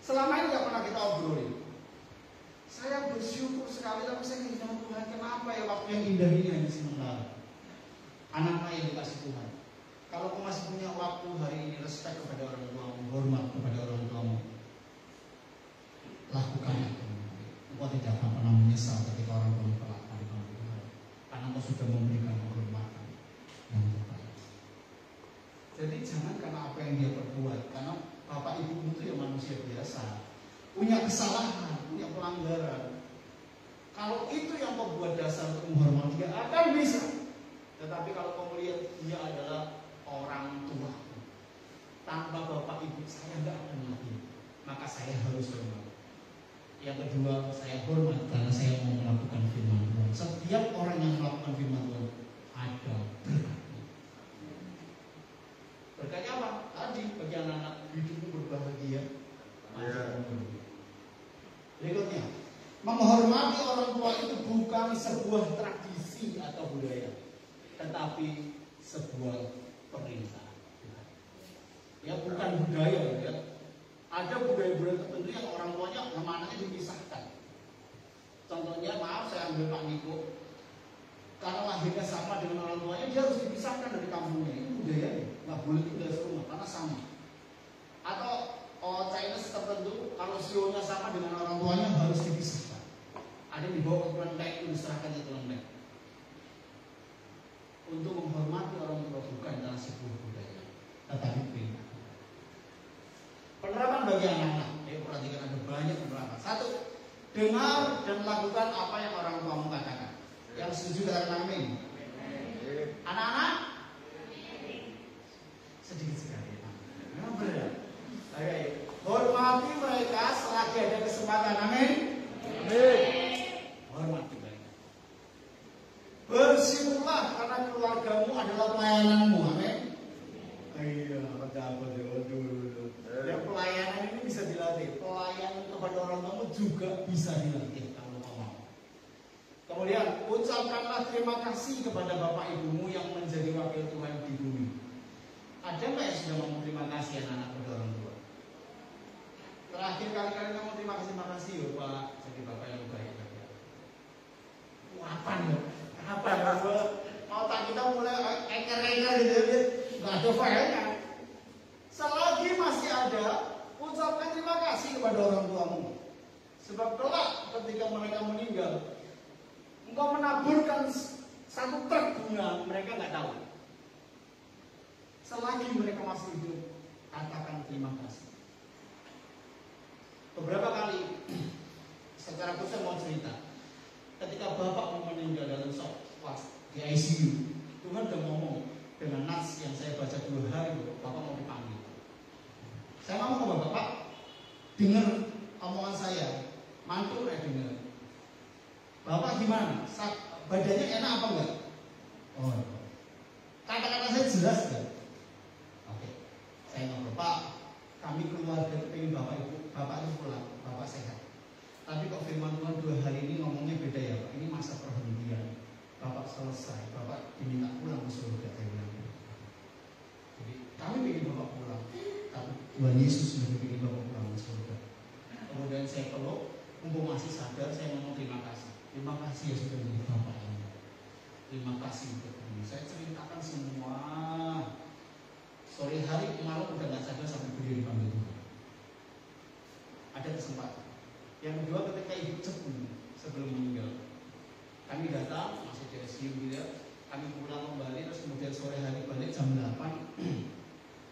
selama ini nggak pernah kita obrolin. Saya bersyukur sekali, tapi saya ingin Tuhan, kenapa ya waktu yang indah ini hanya sementara. Anak-anak yang dikasih Tuhan, kalau kau masih punya waktu hari ini, respect kepada orang tuamu, hormat kepada orang tuamu, lakukan itu. Engkau tidak akan pernah menyesal ketika orang tua melakukan Tuhan, karena engkau sudah memberikan penghormatan yang terbaik. Jadi jangan karena apa yang dia perbuat, karena bapak ibu itu ya manusia biasa, punya kesalahan, punya pelanggaran. Kalau itu yang kau buat dasar untuk menghormati, dia akan bisa. Tetapi kalau kau melihat dia adalah orang tua, tanpa bapak ibu saya nggak akan mati, maka saya harus hormat. Yang kedua, saya hormat karena saya mau melakukan firman Tuhan. Setiap orang yang melakukan firman Tuhan ada berkatnya. Berkatnya apa? Tadi bagi anak-anak hidupmu berbahagia. Berikutnya, menghormati orang tua itu bukan sebuah tradisi atau budaya, tetapi sebuah perintah Tuhan. Ya bukan budaya ya. Ada budaya-budaya tertentu yang orang tuanya sama anaknya dipisahkan. Contohnya, maaf saya ambil Pak Niko, karena lahirnya sama dengan orang tuanya, dia harus dipisahkan dari kampungnya. Itu budayanya, nggak boleh tinggal serumah karena sama. Atau Chinese tertentu, kalau sionya sama dengan orang tuanya harus dipisahkan. Ada yang dibawa ke kelenteng, itu diserahkan ke kelenteng. Untuk menghormati orang tua bukan dalam sebuah budaya, tetapi perintah. Penerapan bagi anak-anak, perhatikan ada banyak penerapan. Satu, dengar dan lakukan apa yang orang tuamu katakan. Yang setuju katakan amin. Anak-anak, sedikit sekali. Kenapa ya? Oke, hormati mereka selagi ada kesempatan. Amin. Hormati mereka. Bersyukurlah karena keluargamu adalah pelayananmu. Amin. Iya, apa dulu. Ya, pelayanan ini bisa dilatih. Pelayanan kepada orang tua juga bisa dilatih kalau mau. Kemudian ucapkanlah terima kasih kepada bapak ibumu yang menjadi wakil Tuhan di bumi. Ada nggak yang sudah ngomong terima kasih anak-anak kepada orang tua? Terakhir kali kamu terima kasih ya Pak, jadi bapak yang baik. Apa nih? Apa mau tak kita mulai eker-eker gitu, nggak ada faedahnya. Selagi masih ada, ucapkan terima kasih kepada orang tuamu. Sebab kelak ketika mereka meninggal, engkau menaburkan satu truk bunga, mereka nggak tahu. Selagi mereka masih hidup, katakan terima kasih. Beberapa kali, secara khusus mau cerita, ketika bapak mau meninggal dalam shock di ICU, Tuhan udah ngomong dengan nas yang saya baca 2 hari itu, bapak mau dipanggil. Saya ngomong ke bapak, dengar omongan saya, mantul dengar. Bapak gimana? Badannya enak apa enggak? Oh, kata-kata saya jelas kan? Oke, saya ngomong, Pak, kami keluarga pengen bapak itu pulang, bapak sehat. Tapi kok firman Tuhan 2 hari ini ngomongnya beda ya Pak? Ini masa perhentian. Bapak selesai, bapak diminta pulang ke surga. Jadi kami ingin bapak pulang, tapi Tuhan Yesus lebih ingin bapak pulang ke surga. Kemudian saya peluk, mumpung masih sadar, saya ngomong terima kasih. Terima kasih ya sudah menjadi bapak ini. Terima kasih untuk ini. Saya ceritakan semua. Sore hari malam udah nggak sadar sampai beliau dipanggil Tuhan. Ada kesempatan. Yang kedua ketika ibu cepu sebelum meninggal, kami datang masih di ICU gitu, kami pulang kembali terus kemudian sore hari balik jam 8.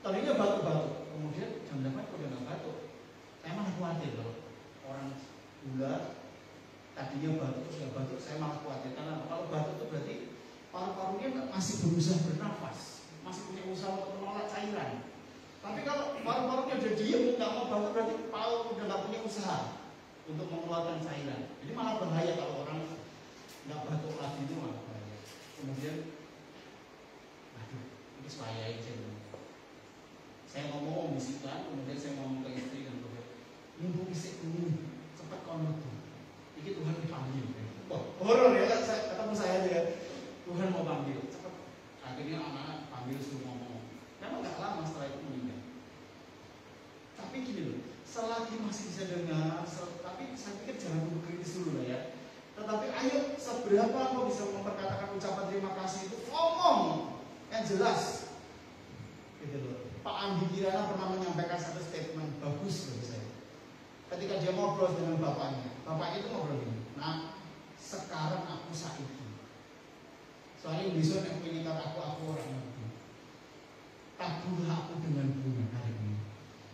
Tadinya batuk-batuk, kemudian jam 8 udah nggak batuk. Saya malah khawatir loh, orang gula tadinya batuk terus nggak batuk, saya malah khawatir karena kalau batuk itu berarti paru-parunya masih berusaha bernafas, masih punya usaha untuk menolak cairan. Tapi kalau paru-parunya udah diem nggak mau batuk berarti paru udah nggak punya usaha untuk mengeluarkan cairan. Jadi malah bahaya kalau orang nggak batuk lagi itu malah bahaya. Kemudian, aduh, ini saya aja. Saya ngomong bisikan, kemudian saya ngomong ke istri dan kemudian, ibu bisik dulu, cepat kono tuh. Ini Tuhan dipanggil. Wah, horor ya, ketemu saya aja ya. Tuhan mau panggil, cepat. Akhirnya anak-anak panggil suruh ngomong. Memang nggak lama setelah itu meninggal. Tapi gini loh, selagi masih bisa dengar, tapi saya pikir jangan dulu kritis dulu lah ya. Tetapi ayo seberapa kau bisa memperkatakan ucapan terima kasih itu, ngomong yang jelas. Gitu loh. Pak Andi Kirana pernah menyampaikan satu statement bagus bagi saya. Ketika dia ngobrol dengan bapaknya itu ngobrol gini. Nah, sekarang aku saiki. Soalnya besok yang meninggal aku orang ngerti. Tabuhlah aku dengan bunga hari ini.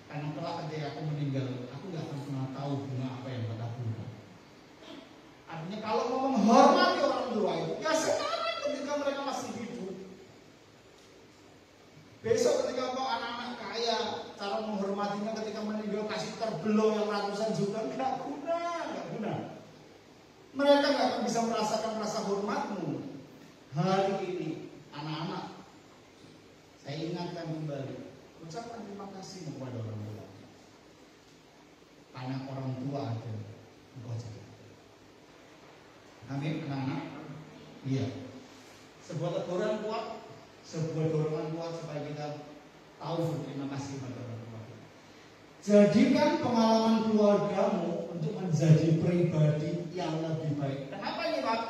Karena kelak ketika aku meninggal, aku nggak akan pernah tahu bunga apa yang kata bunga. Artinya kalau mau menghormati orang tua itu, ya sekarang ketika mereka masih hidup. Besok ketika kau anak-anak kaya, cara menghormatinya ketika meninggal kasih terbelah yang ratusan juta, nggak guna. Mereka nggak akan bisa merasakan rasa hormatmu. Hari ini, anak-anak, saya ingatkan kembali, ucapkan terima kasih kepada orang tua. Karena orang tua ada, engkau jadi. Amin, anak-anak. Iya. Sebuah dorongan kuat supaya kita tahu berterima kasih pada orang tua. Jadikan pengalaman keluargamu untuk menjadi pribadi yang lebih baik. Kenapa ini Pak?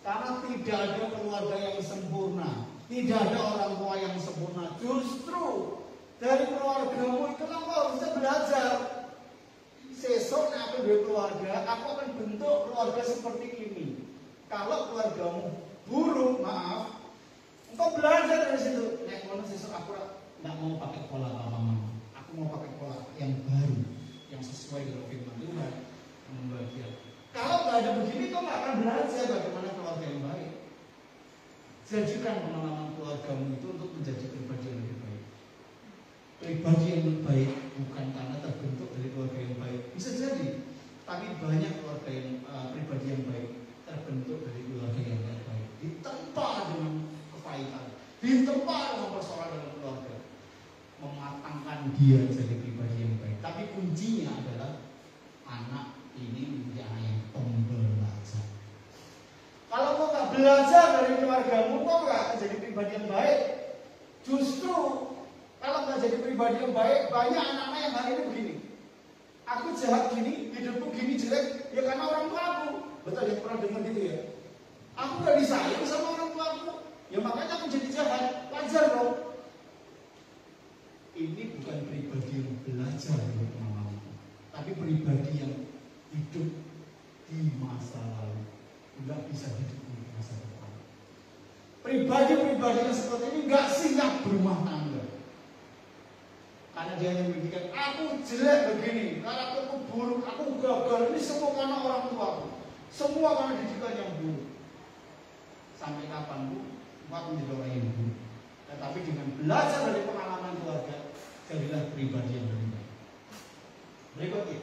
Karena tidak ada keluarga yang sempurna, tidak ada orang tua yang sempurna. Justru dari keluargamu itu kau bisa belajar. Sesok aku berkeluarga, aku akan bentuk keluarga seperti ini. Kalau keluargamu buruk, maaf, engkau belajar dari situ. Nek ngono sesuk aku nggak mau pakai pola mama. Aku mau pakai pola yang baru, yang sesuai dengan firman Tuhan, yang membahagiakan. Kalau nggak ada begini, kau nggak akan belajar bagaimana keluarga yang baik. Jadikan pengalaman keluargamu itu untuk menjadi pribadi yang lebih baik. Pribadi yang lebih baik bukan karena terbentuk dari keluarga yang baik, bisa jadi, tapi banyak keluarga yang pribadi yang baik terbentuk dari keluarga yang tidak baik, ditempa dengan kepahitan, ditempa dengan persoalan dalam keluarga, mematangkan dia jadi pribadi yang baik. Tapi kuncinya adalah anak ini menjadi anak yang pembelajar. Kalau kau nggak belajar dari keluargamu, kau nggak akan jadi pribadi yang baik. Justru kalau nggak jadi pribadi yang baik, banyak anak-anak yang hari ini begini. Aku jahat gini, hidupku gini jelek, ya karena orang tua aku. Betul ya, pernah dengar gitu ya? Aku gak disayang sama orang tua aku, ya makanya aku jadi jahat. Wajar dong. Ini bukan pribadi yang belajar dari pengalaman, tapi pribadi yang hidup di masa lalu, nggak bisa hidup di masa depan. Pribadi-pribadi yang seperti ini nggak siap berumah tangga. Karena dia hanya memikirkan, aku jelek begini, karakterku buruk, aku gagal, ini semua karena orang tuaku, semua karena didikan yang buruk. Sampai kapan Bu? Engkau menjadi orang yang buruk. Tetapi dengan belajar dari pengalaman keluarga, jadilah pribadi yang lebih baik. Berikutnya,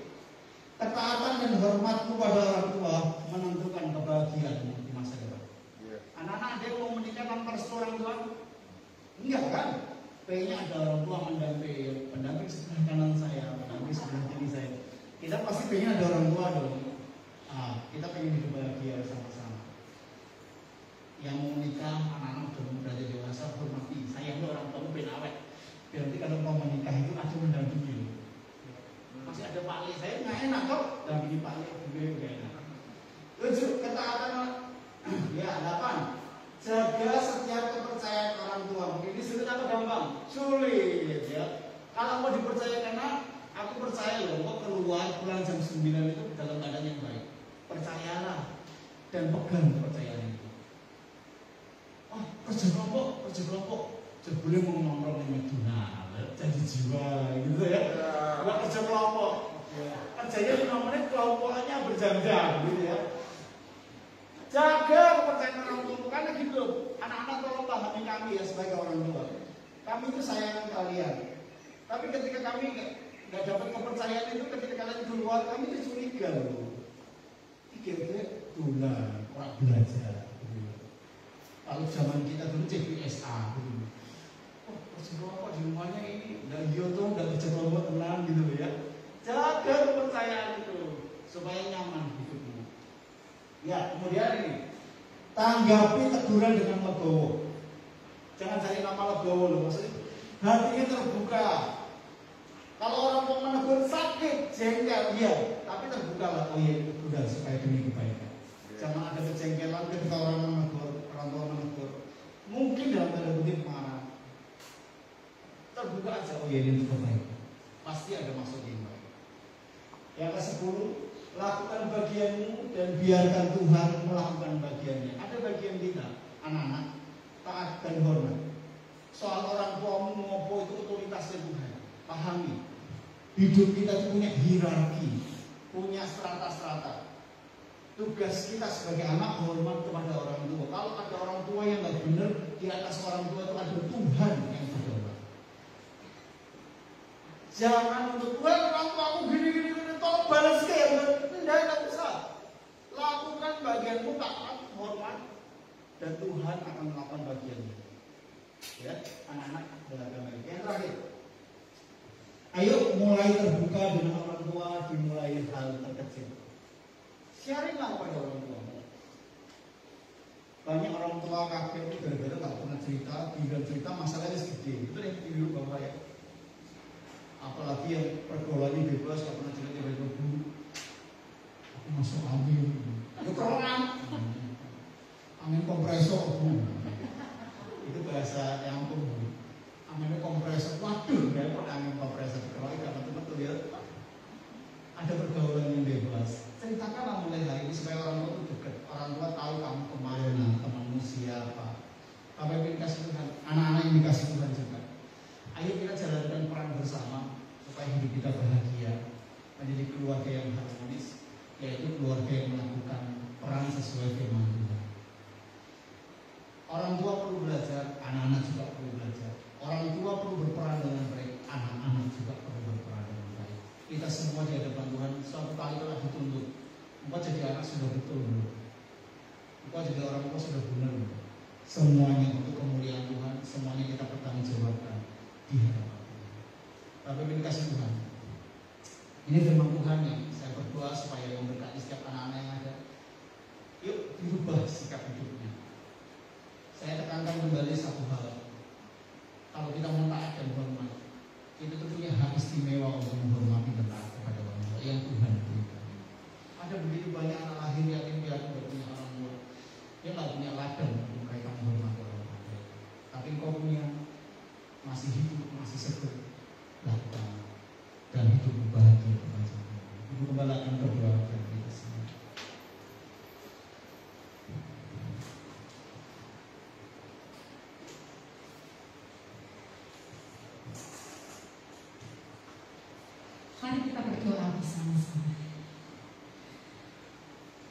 ketaatan dan hormatmu pada orang tua menentukan kebahagiaanmu di masa depan. Anak-anak ada yang mau menikah tanpa restu orang tua? Enggak kan? Pengennya ada orang tua pendamping sebelah kanan saya, pendamping sebelah kiri saya. Kita pasti pengen ada orang tua dong. Kita pengen hidup bahagia bersama-sama. Yang mau menikah, anak-anak sudah muda dewasa, hormati. Sayang orang tua pengen awet. Berarti kalau mau menikah itu ada mendampingi. Masih ada Pak Le, saya nggak enak kok dampingi Pak Le, gue nggak enak. 7. Ketaatan. Ya, 8. Jaga setiap kepercayaan orang tua. Ini sulit atau gampang? Sulit ya. Kalau mau dipercaya, karena aku percaya loh, kok keluar pulang jam 9 itu dalam keadaan yang baik. Percayalah dan pegang kepercayaan itu. Kerja kelompok. Sebelum mau nongkrong dengan Tuhan, jadi jiwa gitu ya. Nggak kerja kelompok. Kerjanya 5 menit, kelompoknya berjam-jam gitu ya. Jaga kepercayaan orang tua, karena gitu. Anak-anak tolong pahami kami ya sebagai orang tua. Kami itu sayang kalian. Tapi ketika kami nggak dapat kepercayaan itu, ketika kalian keluar, kami itu curiga loh. Kira-kira tulang, orang belajar. Kalau zaman kita dulu CPSA gitu. Kerja kelompok di rumahnya ini, dan dia tuh nggak kerja kelompok tenang gitu ya. Jaga kepercayaan itu supaya nyaman hidupmu. Ya, kemudian ini, tanggapi teguran dengan legowo. Jangan cari nama legowo loh, maksudnya hatinya terbuka. Kalau orang mau menegur sakit, jengkel, iya, tapi terbuka lah. Oh iya, itu udah supaya demi kebaikan. Jangan ada kejengkelan ketika orang tua menegur. Mungkin dalam tanda kutip marah. Terbuka aja, oh iya ini untuk kebaikan. Pasti ada maksud yang baik. Yang ke-10, lakukan bagianmu dan biarkan Tuhan melakukan bagiannya. Ada bagian kita, anak-anak, taat dan hormat. Soal orang tuamu ngopo itu otoritasnya Tuhan. Pahami, hidup kita itu punya hierarki, punya strata-strata. Tugas kita sebagai anak hormat kepada orang tua. Kalau ada orang tua yang nggak benar, di atas orang tua itu ada Tuhan yang berdaulat. Jangan untuk Tuhan orang tua aku gini, tolong balas kayak tidak usah. Lakukan bagianmu, taat, hormat, dan Tuhan akan melakukan bagiannya. Ya, anak-anak beragama. Yang terakhir, ayo mulai terbuka dengan orang tua, dimulai hal terkecil. Sharinglah kepada orang tua. Banyak orang tua kakek itu gara-gara nggak pernah cerita, giliran cerita masalahnya segede. Itu yang ibu bapak ya. Apalagi yang pergaulannya bebas, nggak pernah cerita dari ibu. Aku masuk angin, ya kerongan. Angin kompresor, itu bahasa yang aku. Angin kompresor, waduh, nggak pernah angin kompresor. Kalau nggak betul-betul ya. Ada pergaulan yang bebas. Ceritakanlah mulai hari ini supaya orang tua itu dekat. Orang tua tahu kamu kemana, temanmu siapa. Kamu yang dikasih Tuhan, anak-anak yang dikasih Tuhan juga. Ayo kita jalankan peran bersama supaya hidup kita bahagia, menjadi keluarga yang harmonis, yaitu keluarga yang melakukan peran sesuai firman Tuhan. Orang tua perlu belajar, anak-anak juga perlu belajar. Orang tua perlu berperan dengan baik, anak-anak juga perlu berperan dengan baik. Kita semua di hadapan Tuhan suatu kali telah dituntut. Engkau jadi anak sudah betul belum? Engkau jadi orang tua sudah benar belum? Semuanya untuk kemuliaan Tuhan, semuanya kita bertanggungjawabkan di hadapan Tuhan. Tapi ini kasih Tuhan. Ini firman Tuhan yang saya berdoa supaya memberkati setiap anak-anak yang ada. Yuk dirubah sikap hidupnya. Saya tekankan kembali satu hal. Kalau kita mau taat dan hormat, kita itu punya hak istimewa untuk menghormati dan taat kepada orang tua yang Tuhan berikan. Ada begitu banyak anak lahir yatim piatu tidak punya orang tua, dia nggak punya ladang untuk mereka menghormati orang tua. Tapi kau punya, masih hidup, masih seger, lakukan dan hidup bahagia kepada Tuhan. Ibu kembali akan berdoa bagi kita semua. Mari kita berdoa bersama-sama.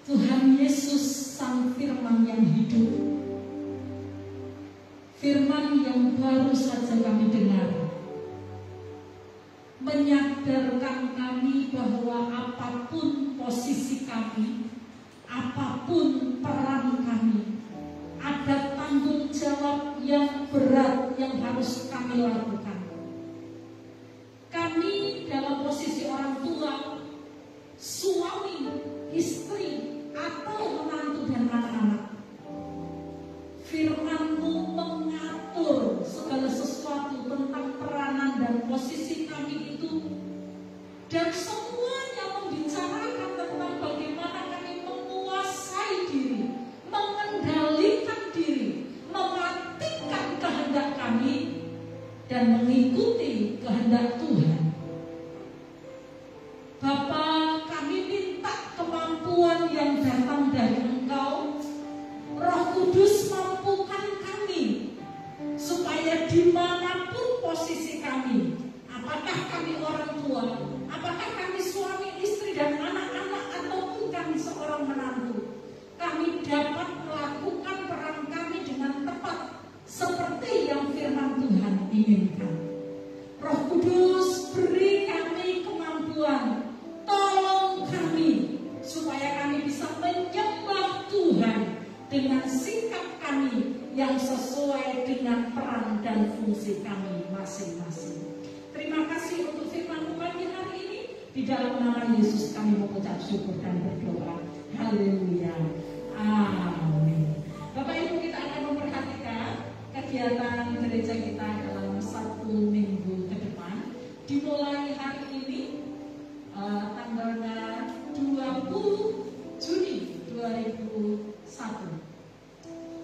Tuhan Yesus, Sang Firman yang hidup, firman yang baru saja kami dengar, menyadarkan kami bahwa apapun posisi kami, apapun peran kami, ada tanggung jawab yang berat yang harus kami lakukan. Kami dalam posisi orang tua, suami, istri, atau menantu dan anak-anak, firman-Mu mengatur segala sesuatu tentang peranan dan posisi kami itu, dan semuanya membicarakan tentang bagaimana kami menguasai diri, mengendalikan diri, mematikan kehendak kami, dan mengikuti kehendak Tuhan. Bapa, kami minta kemampuan yang datang dari Engkau. Roh Kudus mampukan kami supaya dimanapun posisi kami, apakah kami orang tua, apakah kami suami, istri, dan anak-anak, ataupun kami seorang menantu, kami dapat melakukan peran kami dengan tepat seperti yang firman Tuhan inginkan. Roh Kudus, beri kami kemampuan, tolong kami supaya kami bisa menyembah Tuhan dengan sikap kami yang sesuai dengan peran dan fungsi kami masing-masing. Terima kasih untuk firman pagi hari ini. Di dalam nama Yesus kami mengucap syukur dan berdoa. Haleluya. Amin. Bapak Ibu, kita akan memperhatikan kegiatan gereja kita dalam 1 minggu ke depan. Dimulai hari ini tanggalnya 20 Juni 2001.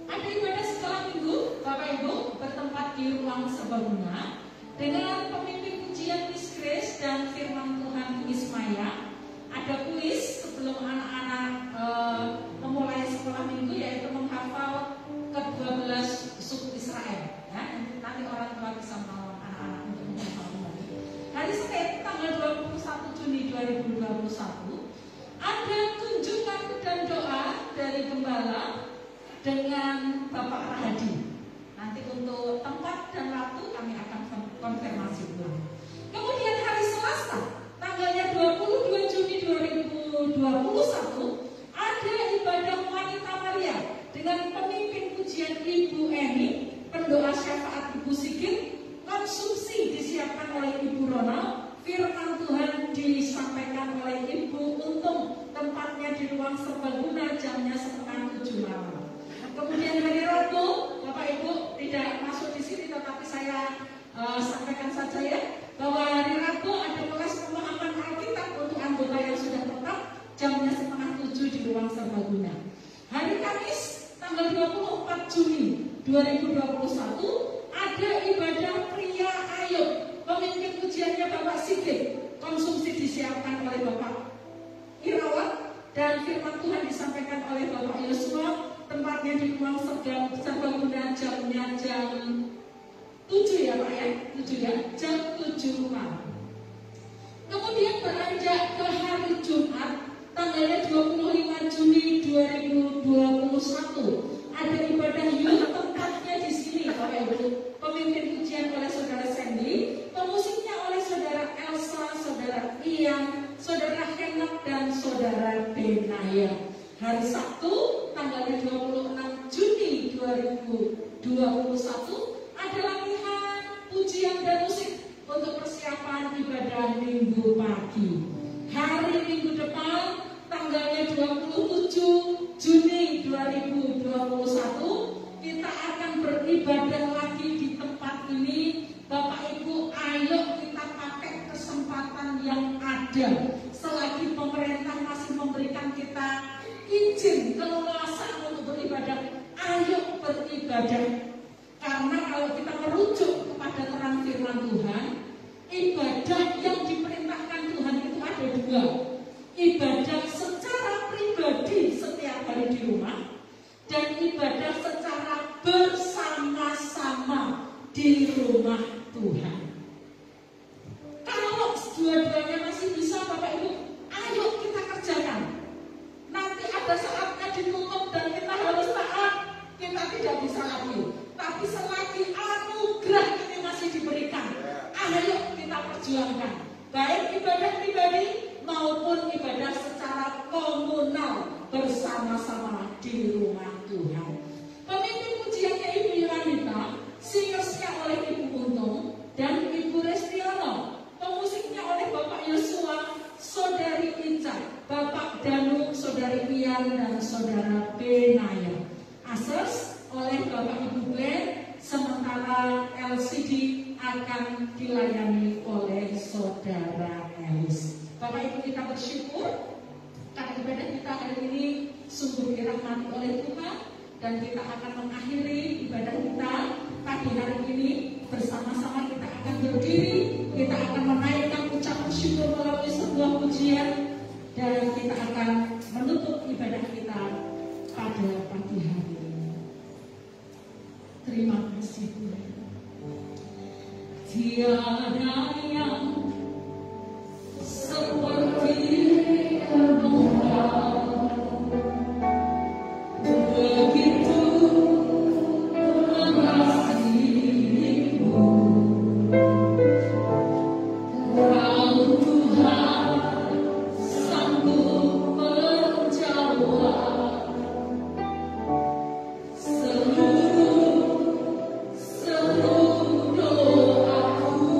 Ada ibadah sekolah minggu, Bapak Ibu, bertempat di ruang serbaguna dengan pemimpin pujian Miss Grace dan firman Tuhan Miss Maya. Ada kuis sebelum anak-anak memulai sekolah minggu, yaitu menghafal ke-12 suku Israel. Ya, nanti orang tua bisa menolong anak-anak untuk menghafal kembali. Hari Senin tanggal 21 Juni 2021 ada kunjungan dan doa dari Gembala dengan Bapak Rahadi. Nanti untuk tempat dan waktu kami akan konfirmasi ulang. Kemudian hari Selasa tanggalnya 22 Juni 2021 ada ibadah wanita Maria dengan pemimpin pujian Ibu Eni, pendoa syafaat Ibu Sigit, konsumsi disiapkan oleh Ibu Ronald, firman Tuhan disampaikan oleh Ibu Untung, tempatnya di ruang serbaguna, jamnya 6:30 malam. Kemudian hari Rabu, Bapak Ibu tidak masuk di sini, tetapi saya sampaikan saja ya, bahwa hari Rabu ada kelas pemahaman Alkitab untuk anggota yang sudah tetap, jamnya 6:30 di ruang serbaguna. Hari Kamis tanggal 24 Juni 2021 ada ibadah pria Ayub. Pemimpin pujiannya Bapak Sigit. Konsumsi disiapkan oleh Bapak Irawan dan firman Tuhan disampaikan oleh Bapak Yosua. Tempatnya di ruang serbaguna, jamnya jam 7 ya Pak ya, 7 ya, jam 7 malam. Kemudian beranjak ke hari Jumat tanggalnya 25 Juni 2021 ada ibadah youth, tempatnya di sini Bapak Ibu. Pemimpin pujian oleh Saudara Sandy, pemusiknya oleh Saudara Elsa, Saudara Ian, Saudara Henok dan Saudara Benaya. Hari Sabtu tanggalnya 26 Juni 2021 ada latihan pujian dan musik untuk persiapan ibadah Minggu pagi. Hari Minggu depan tanggalnya 27 Juni 2021 kita akan beribadah lagi di tempat ini. Bapak Ibu, ayo kita pakai kesempatan yang ada selagi pemerintah masih memberikan kita izin keleluasaan untuk beribadah. Ayo beribadah, karena kalau kita merujuk kepada terang firman Tuhan, ibadah yang diperintahkan Tuhan itu ada dua. Ibadah secara pribadi setiap hari di rumah, dan ibadah secara bersama-sama di rumah Tuhan. Kalau dua-duanya masih bisa Bapak Ibu, ayo kita kerjakan. Nanti ada saatnya ditutup dan kita harus taat, kita tidak bisa lagi. Tapi selagi anugerah ini masih diberikan, ayo kita perjuangkan. Baik ibadah pribadi maupun ibadah secara komunal bersama-sama di rumah Tuhan. Pemimpin pujiannya Ibu Yuranita, singersnya oleh Ibu Untung dan Ibu Restiono, pemusiknya oleh Bapak Yosua, Saudari Ica, Bapak Danu, Saudari Ian dan Saudara Benaya. Asers oleh Bapak Ibu Glenn, sementara LCD akan dilayani oleh Saudara Elis. Bapak Ibu, kita bersyukur karena ibadah kita hari ini sungguh dirahmati oleh Tuhan, dan kita akan mengakhiri ibadah kita pagi hari ini bersama-sama. Kita akan berdiri, kita akan menaikkan ucapan syukur melalui sebuah pujian, dan kita akan menutup ibadah kita pada pagi hari ini. Terima kasih Tuhan. Tiada yang seperti Engkau, begitu mengasihimu. Kau Tuhan sanggup menjawab seluruh doaku.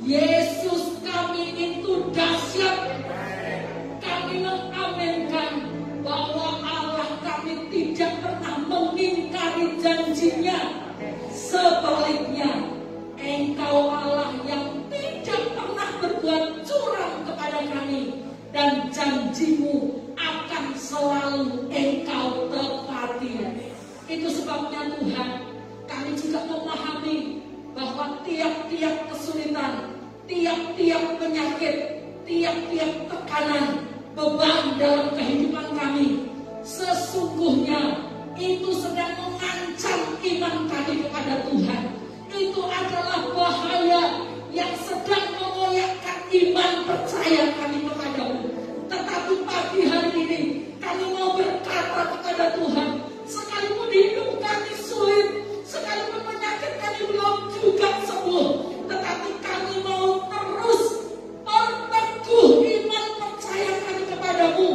Yesus kami itu dahsyat. Kami mengaminkan bahwa Allah kami tidak pernah mengingkari janjinya. Sebaliknya, Engkau Allah yang tidak pernah berbuat curang kepada kami, dan janjimu akan selalu Engkau tepati. Itu sebabnya Tuhan, kami juga memahami bahwa tiap-tiap kesulitan, tiap-tiap penyakit, tiap-tiap tekanan, beban dalam kehidupan kami, sesungguhnya itu sedang mengancam iman kami kepada Tuhan. Itu adalah bahaya yang sedang mengoyakkan iman percaya kami kepadamu. Tetapi pagi hari ini kami mau berkata kepada Tuhan, sekalipun hidup kami sulit, sekalipun penyakit kami belum juga sembuh, tetapi kami mau terus berteguh iman percaya kami kepadamu.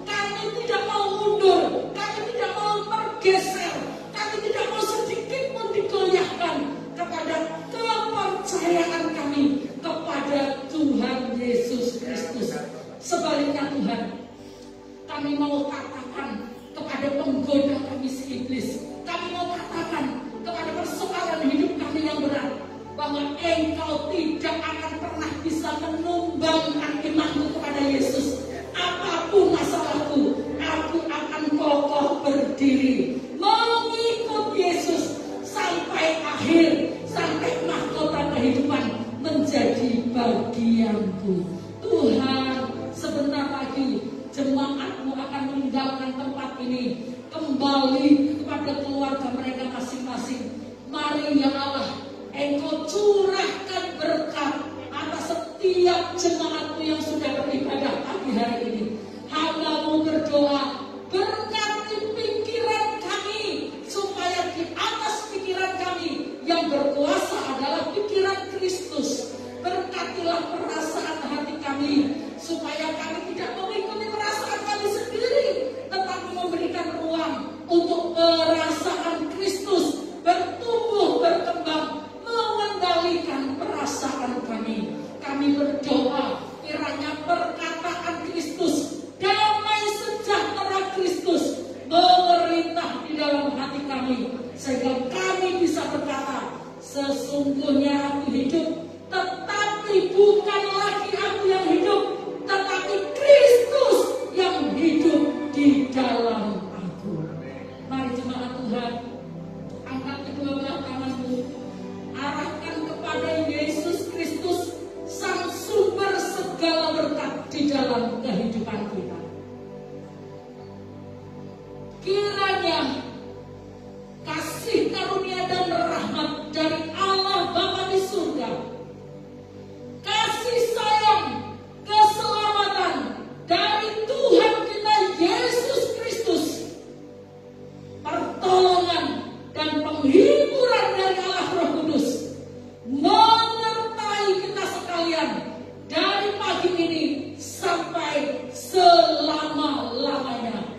Kami tidak mau mundur, kami tidak mau bergeser, kami tidak mau sedikit pun digoyahkan kepada kepercayaan kami kepada Tuhan Yesus Kristus. Sebaliknya Tuhan, kami mau katakan kepada penggoda kami si iblis, kami mau katakan kepada persoalan hidup kami yang berat, bahwa Engkau tidak akan pernah bisa menumbangkan imanku kepada Yesus. Apapun masalahku, jemaatmu akan meninggalkan tempat ini, kembali kepada keluarga mereka masing-masing. Mari ya Allah, Engkau curahkan berkat atas setiap jemaatmu yang sudah beribadah pagi hari ini. Hamba-Mu berdoa, berkati pikiran kami, supaya di atas pikiran kami yang berkuasa adalah pikiran Kristus. Berkatilah perasaan hati kami, supaya kami tidak mengikuti perasaan kami sendiri, tetapi memberikan ruang untuk perasaan Kristus bertumbuh, berkembang, mengendalikan perasaan kami. Kami berdoa, kiranya perkataan Kristus, damai sejahtera Kristus memerintah di dalam hati kami, sehingga kami bisa berkata, sesungguhnya aku hidup, tetapi bukan lagi aku yang hidup, tetapi Kristus yang hidup di dalam aku. Mari jemaat Tuhan, angkat kedua belah tanganmu, arahkan kepada Yesus Kristus, sang sumber segala berkat di dalam kehidupan kita. Kiranya kasih karunia dan rahmat dari Allah Bapa di surga, kasih sayang, keselamatan dari Tuhan kita Yesus Kristus, pertolongan dan penghiburan dari Allah Roh Kudus menyertai kita sekalian dari pagi ini sampai selama-lamanya.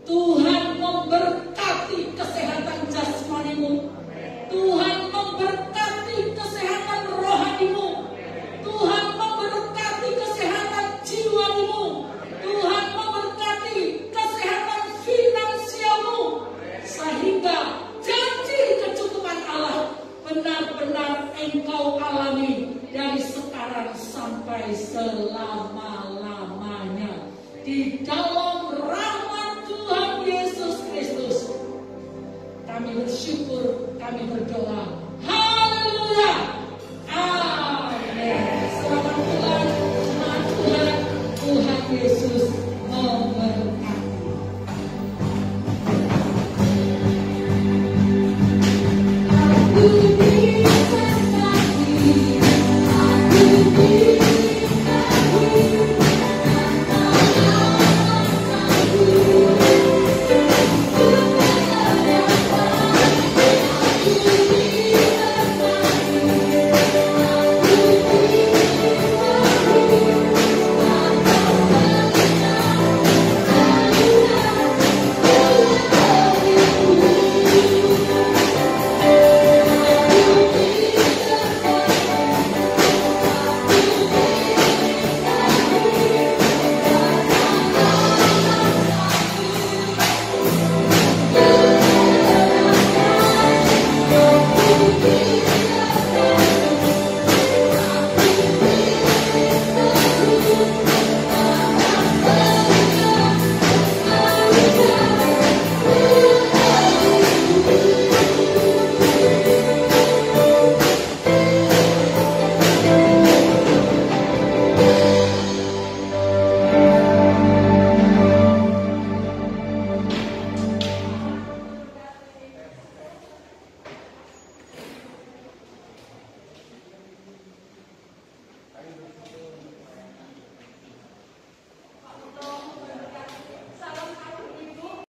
Tuhan memberkati kesehatan jasmanimu, Tuhan memberkati kesehatan rohanimu, Tuhan memberkati kesehatan jiwamu, Tuhan memberkati kesehatan finansialmu, sehingga janji kecukupan Allah benar-benar engkau alami dari sekarang sampai selama-lamanya. Di dalam rahmat Tuhan Yesus Kristus, kami bersyukur, kami berdoa.